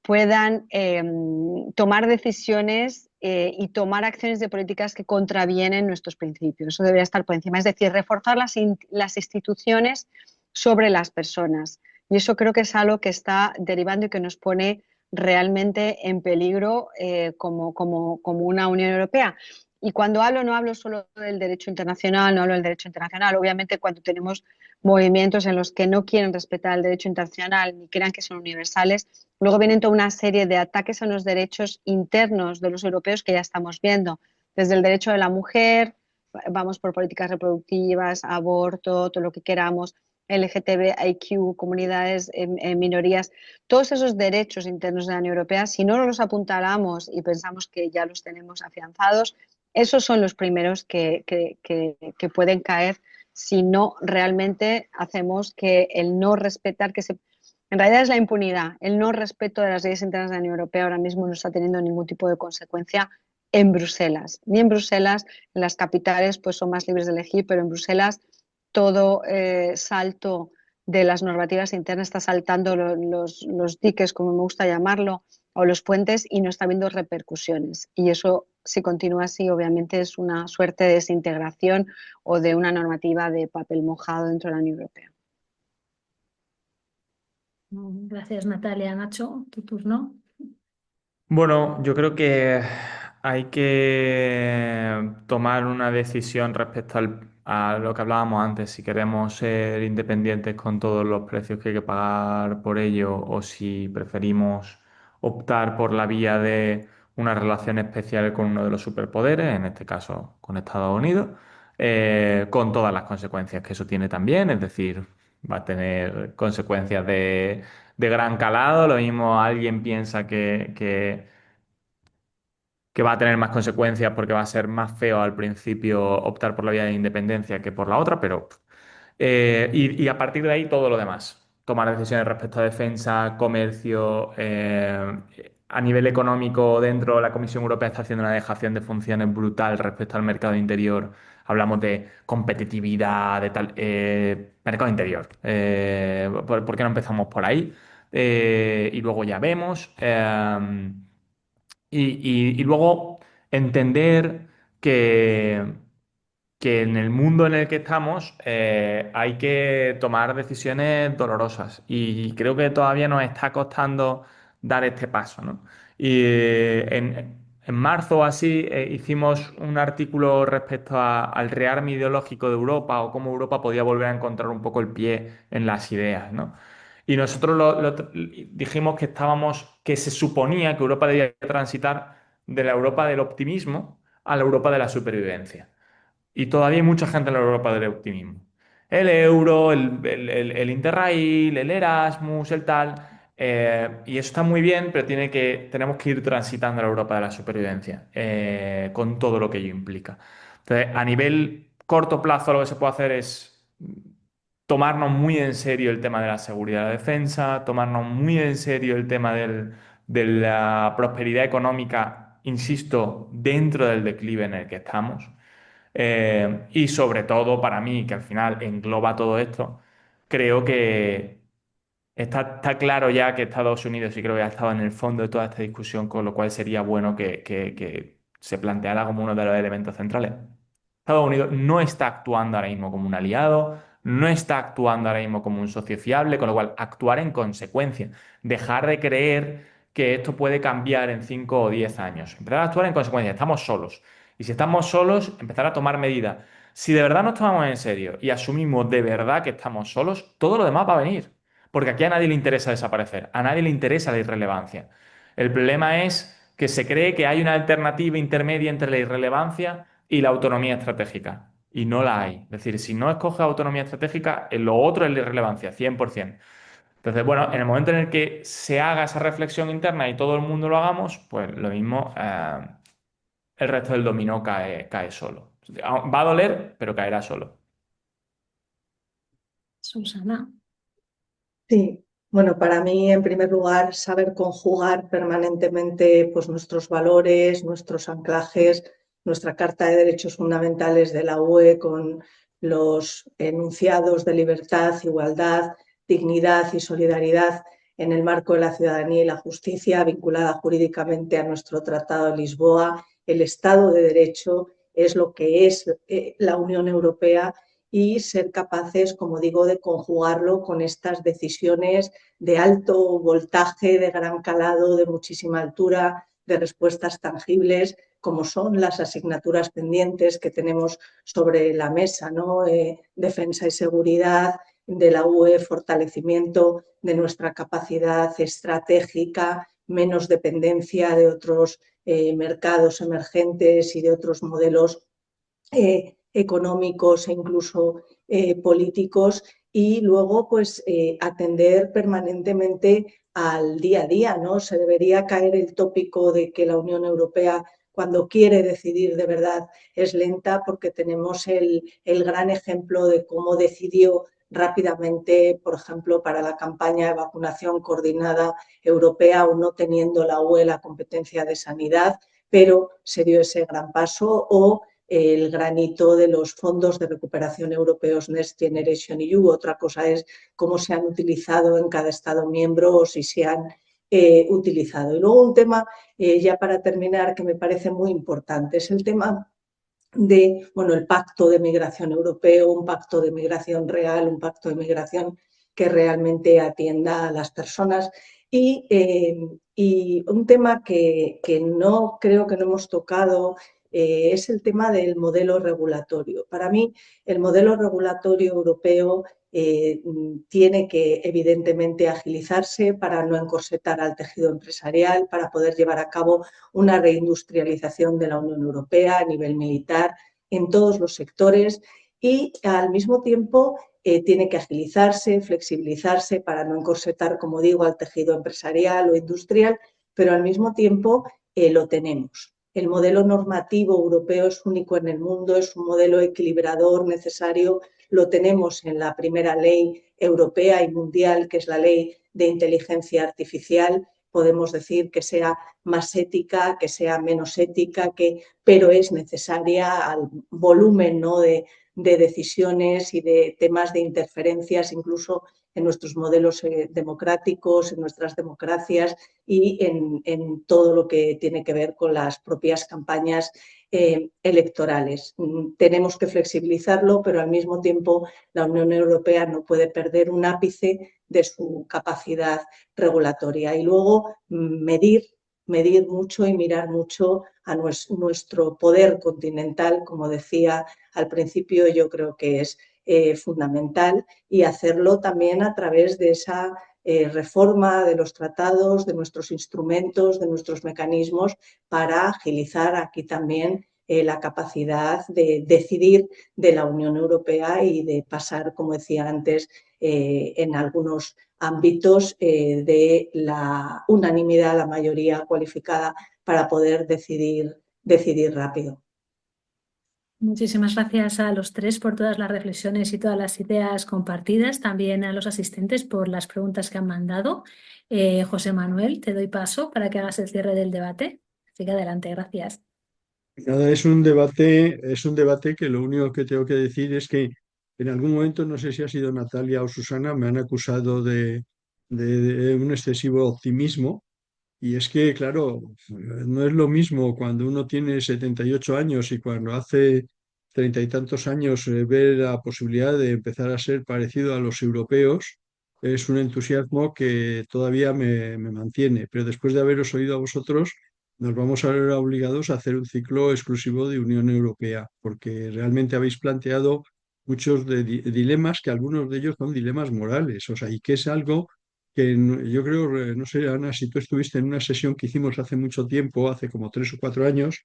puedan tomar decisiones y tomar acciones de políticas que contravienen nuestros principios. Eso debería estar por encima, es decir, reforzar las instituciones sobre las personas. Y eso creo que es algo que está derivando y que nos pone realmente en peligro como una Unión Europea. Y cuando hablo, no hablo solo del derecho internacional, no hablo del derecho internacional. Obviamente, cuando tenemos movimientos en los que no quieren respetar el derecho internacional ni crean que son universales, luego vienen toda una serie de ataques a los derechos internos de los europeos que ya estamos viendo, desde el derecho de la mujer, vamos por políticas reproductivas, aborto, todo lo que queramos, LGTBIQ, comunidades, minorías, todos esos derechos internos de la Unión Europea, si no los apuntalamos y pensamos que ya los tenemos afianzados, esos son los primeros que pueden caer si no realmente hacemos que el no respetar, en realidad es la impunidad, el no respeto de las leyes internas de la Unión Europea ahora mismo no está teniendo ningún tipo de consecuencia en Bruselas. Ni en Bruselas, en las capitales pues son más libres de elegir, pero en Bruselas todo salto de las normativas internas está saltando los diques, como me gusta llamarlo, o los puentes y no está habiendo repercusiones. Y eso, si continúa así, obviamente es una suerte de desintegración o de una normativa de papel mojado dentro de la Unión Europea. Gracias, Natalia. Nacho, tu turno. Bueno, yo creo que hay que tomar una decisión respecto a lo que hablábamos antes, si queremos ser independientes con todos los precios que hay que pagar por ello o si preferimos optar por la vía de una relación especial con uno de los superpoderes, en este caso con Estados Unidos, con todas las consecuencias que eso tiene también, es decir, va a tener consecuencias de gran calado. Lo mismo alguien piensa que va a tener más consecuencias porque va a ser más feo al principio optar por la vía de independencia que por la otra, pero y a partir de ahí todo lo demás. Tomar decisiones respecto a defensa, comercio, a nivel económico dentro la Comisión Europea está haciendo una dejación de funciones brutal respecto al mercado interior. Hablamos de competitividad, de tal, mercado interior. ¿Por qué no empezamos por ahí? Y luego ya vemos. Y luego entender que en el mundo en el que estamos hay que tomar decisiones dolorosas y creo que todavía nos está costando dar este paso, ¿no? Y en marzo o así hicimos un artículo respecto al rearme ideológico de Europa o cómo Europa podía volver a encontrar un poco el pie en las ideas, ¿no? Y nosotros dijimos que que se suponía que Europa debía transitar de la Europa del optimismo a la Europa de la supervivencia. Y todavía hay mucha gente en la Europa del optimismo. El euro, el Interrail, el Erasmus, el tal. Y eso está muy bien, pero tenemos que ir transitando a la Europa de la supervivencia, con todo lo que ello implica. Entonces, a nivel corto plazo, lo que se puede hacer es tomarnos muy en serio el tema de la seguridad y la defensa, tomarnos muy en serio el tema de la prosperidad económica, insisto, dentro del declive en el que estamos. Y sobre todo para mí, que al final engloba todo esto, creo que está claro ya que Estados Unidos, y creo que ha estado en el fondo de toda esta discusión, con lo cual sería bueno que se planteara como uno de los elementos centrales. Estados Unidos no está actuando ahora mismo como un aliado, no está actuando ahora mismo como un socio fiable, con lo cual actuar en consecuencia, dejar de creer que esto puede cambiar en 5 o 10 años, empezar a actuar en consecuencia, estamos solos. Y si estamos solos, empezar a tomar medidas. Si de verdad nos tomamos en serio y asumimos de verdad que estamos solos, todo lo demás va a venir. Porque aquí a nadie le interesa desaparecer, a nadie le interesa la irrelevancia. El problema es que se cree que hay una alternativa intermedia entre la irrelevancia y la autonomía estratégica. Y no la hay. Es decir, si no escoges autonomía estratégica, lo otro es la irrelevancia, 100%. Entonces, bueno, en el momento en el que se haga esa reflexión interna y todo el mundo lo hagamos, pues lo mismo, el resto del dominó cae solo. Va a doler, pero caerá solo. Susana. Sí, bueno, para mí, en primer lugar, saber conjugar permanentemente pues, nuestros valores, nuestros anclajes, nuestra Carta de Derechos Fundamentales de la UE con los enunciados de libertad, igualdad, dignidad y solidaridad en el marco de la ciudadanía y la justicia, vinculada jurídicamente a nuestro Tratado de Lisboa. El Estado de Derecho es lo que es la Unión Europea y ser capaces, como digo, de conjugarlo con estas decisiones de alto voltaje, de gran calado, de muchísima altura, de respuestas tangibles, como son las asignaturas pendientes que tenemos sobre la mesa, ¿no? Defensa y seguridad de la UE, fortalecimiento de nuestra capacidad estratégica, menos dependencia de otros mercados emergentes y de otros modelos económicos e incluso políticos, y luego pues atender permanentemente al día a día, ¿no? Se debería caer el tópico de que la Unión Europea, cuando quiere decidir de verdad, es lenta, porque tenemos el gran ejemplo de cómo decidió rápidamente, por ejemplo, para la campaña de vacunación coordinada europea, aún no teniendo la UE la competencia de sanidad, pero se dio ese gran paso, o el granito de los fondos de recuperación europeos Next Generation EU. Otra cosa es cómo se han utilizado en cada Estado miembro o si se han utilizado. Y luego un tema, ya para terminar, que me parece muy importante, es el tema de, bueno, el pacto de migración europeo, un pacto de migración real, un pacto de migración que realmente atienda a las personas. Y un tema que no creo que no hemos tocado es el tema del modelo regulatorio. Para mí, el modelo regulatorio europeo tiene que, evidentemente, agilizarse para no encorsetar al tejido empresarial, para poder llevar a cabo una reindustrialización de la Unión Europea a nivel militar en todos los sectores, y al mismo tiempo tiene que agilizarse, flexibilizarse para no encorsetar, como digo, al tejido empresarial o industrial, pero al mismo tiempo lo tenemos. El modelo normativo europeo es único en el mundo, es un modelo equilibrador, necesario. Lo tenemos en la primera ley europea y mundial, que es la ley de inteligencia artificial. Podemos decir que sea más ética, que sea menos ética, pero es necesaria al volumen, ¿no?, de decisiones y de temas de interferencias, incluso en nuestros modelos democráticos, en nuestras democracias y en todo lo que tiene que ver con las propias campañas electorales. Tenemos que flexibilizarlo, pero al mismo tiempo la Unión Europea no puede perder un ápice de su capacidad regulatoria. Y luego medir mucho y mirar mucho a nuestro poder continental, como decía al principio, yo creo que es fundamental, y hacerlo también a través de esa reforma de los tratados, de nuestros instrumentos, de nuestros mecanismos, para agilizar aquí también la capacidad de decidir de la Unión Europea y de pasar, como decía antes, en algunos ámbitos de la unanimidad, la mayoría cualificada, para poder decidir rápido. Muchísimas gracias a los tres por todas las reflexiones y todas las ideas compartidas, también a los asistentes por las preguntas que han mandado. José Manuel, te doy paso para que hagas el cierre del debate. Así que adelante, gracias. Nada, es un debate que lo único que tengo que decir es que en algún momento, no sé si ha sido Natalia o Susana, me han acusado de un excesivo optimismo. Y es que, claro, no es lo mismo cuando uno tiene 78 años y cuando hace treinta y tantos años ve la posibilidad de empezar a ser parecido a los europeos. Es un entusiasmo que todavía me mantiene. Pero después de haberos oído a vosotros, nos vamos a ver obligados a hacer un ciclo exclusivo de Unión Europea, porque realmente habéis planteado muchos dilemas, que algunos de ellos son dilemas morales, o sea, y que es algo que yo creo, no sé, Ana, si tú estuviste en una sesión que hicimos hace mucho tiempo, hace como 3 o 4 años,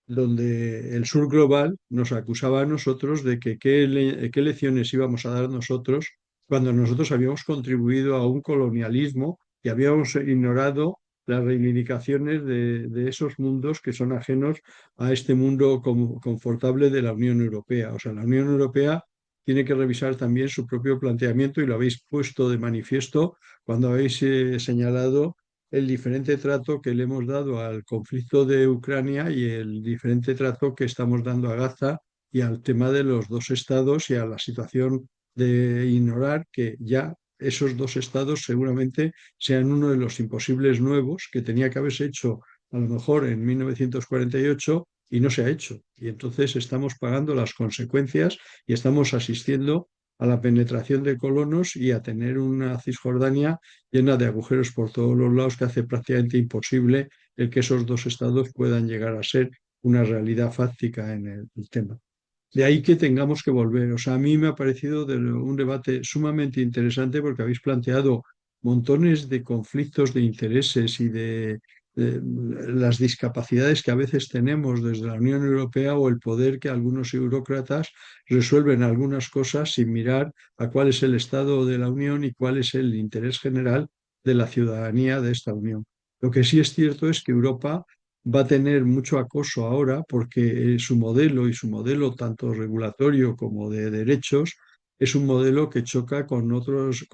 donde el sur global nos acusaba a nosotros de que qué lecciones íbamos a dar nosotros cuando nosotros habíamos contribuido a un colonialismo y habíamos ignorado las reivindicaciones de esos mundos que son ajenos a este mundo confortable de la Unión Europea. O sea, la Unión Europea tiene que revisar también su propio planteamiento, y lo habéis puesto de manifiesto cuando habéis señalado el diferente trato que le hemos dado al conflicto de Ucrania y el diferente trato que estamos dando a Gaza y al tema de los dos estados y a la situación de ignorar que ya esos dos estados seguramente sean uno de los imposibles nuevos que tenía que haberse hecho a lo mejor en 1948 y no se ha hecho. Y entonces estamos pagando las consecuencias y estamos asistiendo a la penetración de colonos y a tener una Cisjordania llena de agujeros por todos los lados que hace prácticamente imposible el que esos dos estados puedan llegar a ser una realidad fáctica en el tema. De ahí que tengamos que volver. O sea, a mí me ha parecido un debate sumamente interesante porque habéis planteado montones de conflictos de intereses y de las discapacidades que a veces tenemos desde la Unión Europea o el poder que algunos burócratas resuelven algunas cosas sin mirar a cuál es el estado de la Unión y cuál es el interés general de la ciudadanía de esta Unión. Lo que sí es cierto es que Europa va a tener mucho acoso ahora porque su modelo y su modelo tanto regulatorio como de derechos es un modelo que choca con otros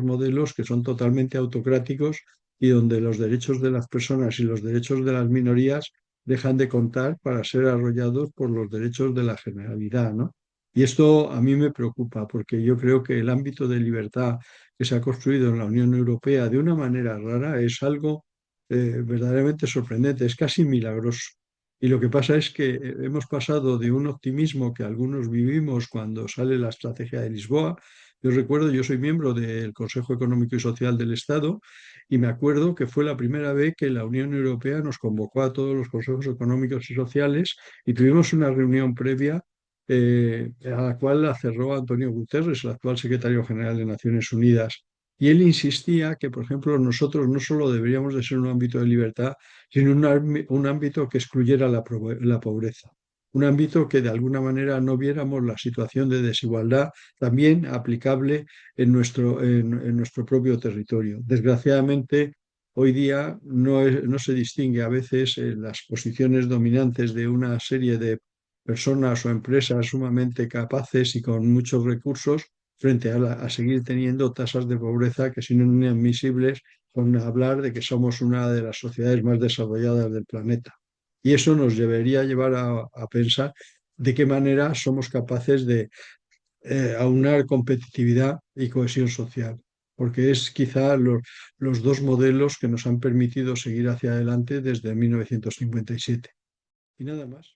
modelos que son totalmente autocráticos y donde los derechos de las personas y los derechos de las minorías dejan de contar para ser arrollados por los derechos de la generalidad, ¿no? Y esto a mí me preocupa porque yo creo que el ámbito de libertad que se ha construido en la Unión Europea de una manera rara es algo verdaderamente sorprendente, es casi milagroso. Y lo que pasa es que hemos pasado de un optimismo que algunos vivimos cuando sale la estrategia de Lisboa. Yo recuerdo, yo soy miembro del Consejo Económico y Social del Estado y me acuerdo que fue la primera vez que la Unión Europea nos convocó a todos los consejos económicos y sociales y tuvimos una reunión previa a la cual la cerró Antonio Guterres, el actual secretario general de Naciones Unidas. Y él insistía que, por ejemplo, nosotros no solo deberíamos de ser un ámbito de libertad, sino un ámbito que excluyera la pobreza, un ámbito que de alguna manera no viéramos la situación de desigualdad también aplicable en nuestro propio territorio. Desgraciadamente, hoy día no se distingue a veces las posiciones dominantes de una serie de personas o empresas sumamente capaces y con muchos recursos frente a seguir teniendo tasas de pobreza que son inadmisibles con hablar de que somos una de las sociedades más desarrolladas del planeta. Y eso nos debería llevar a pensar de qué manera somos capaces de aunar competitividad y cohesión social, porque es quizá los dos modelos que nos han permitido seguir hacia adelante desde 1957. Y nada más.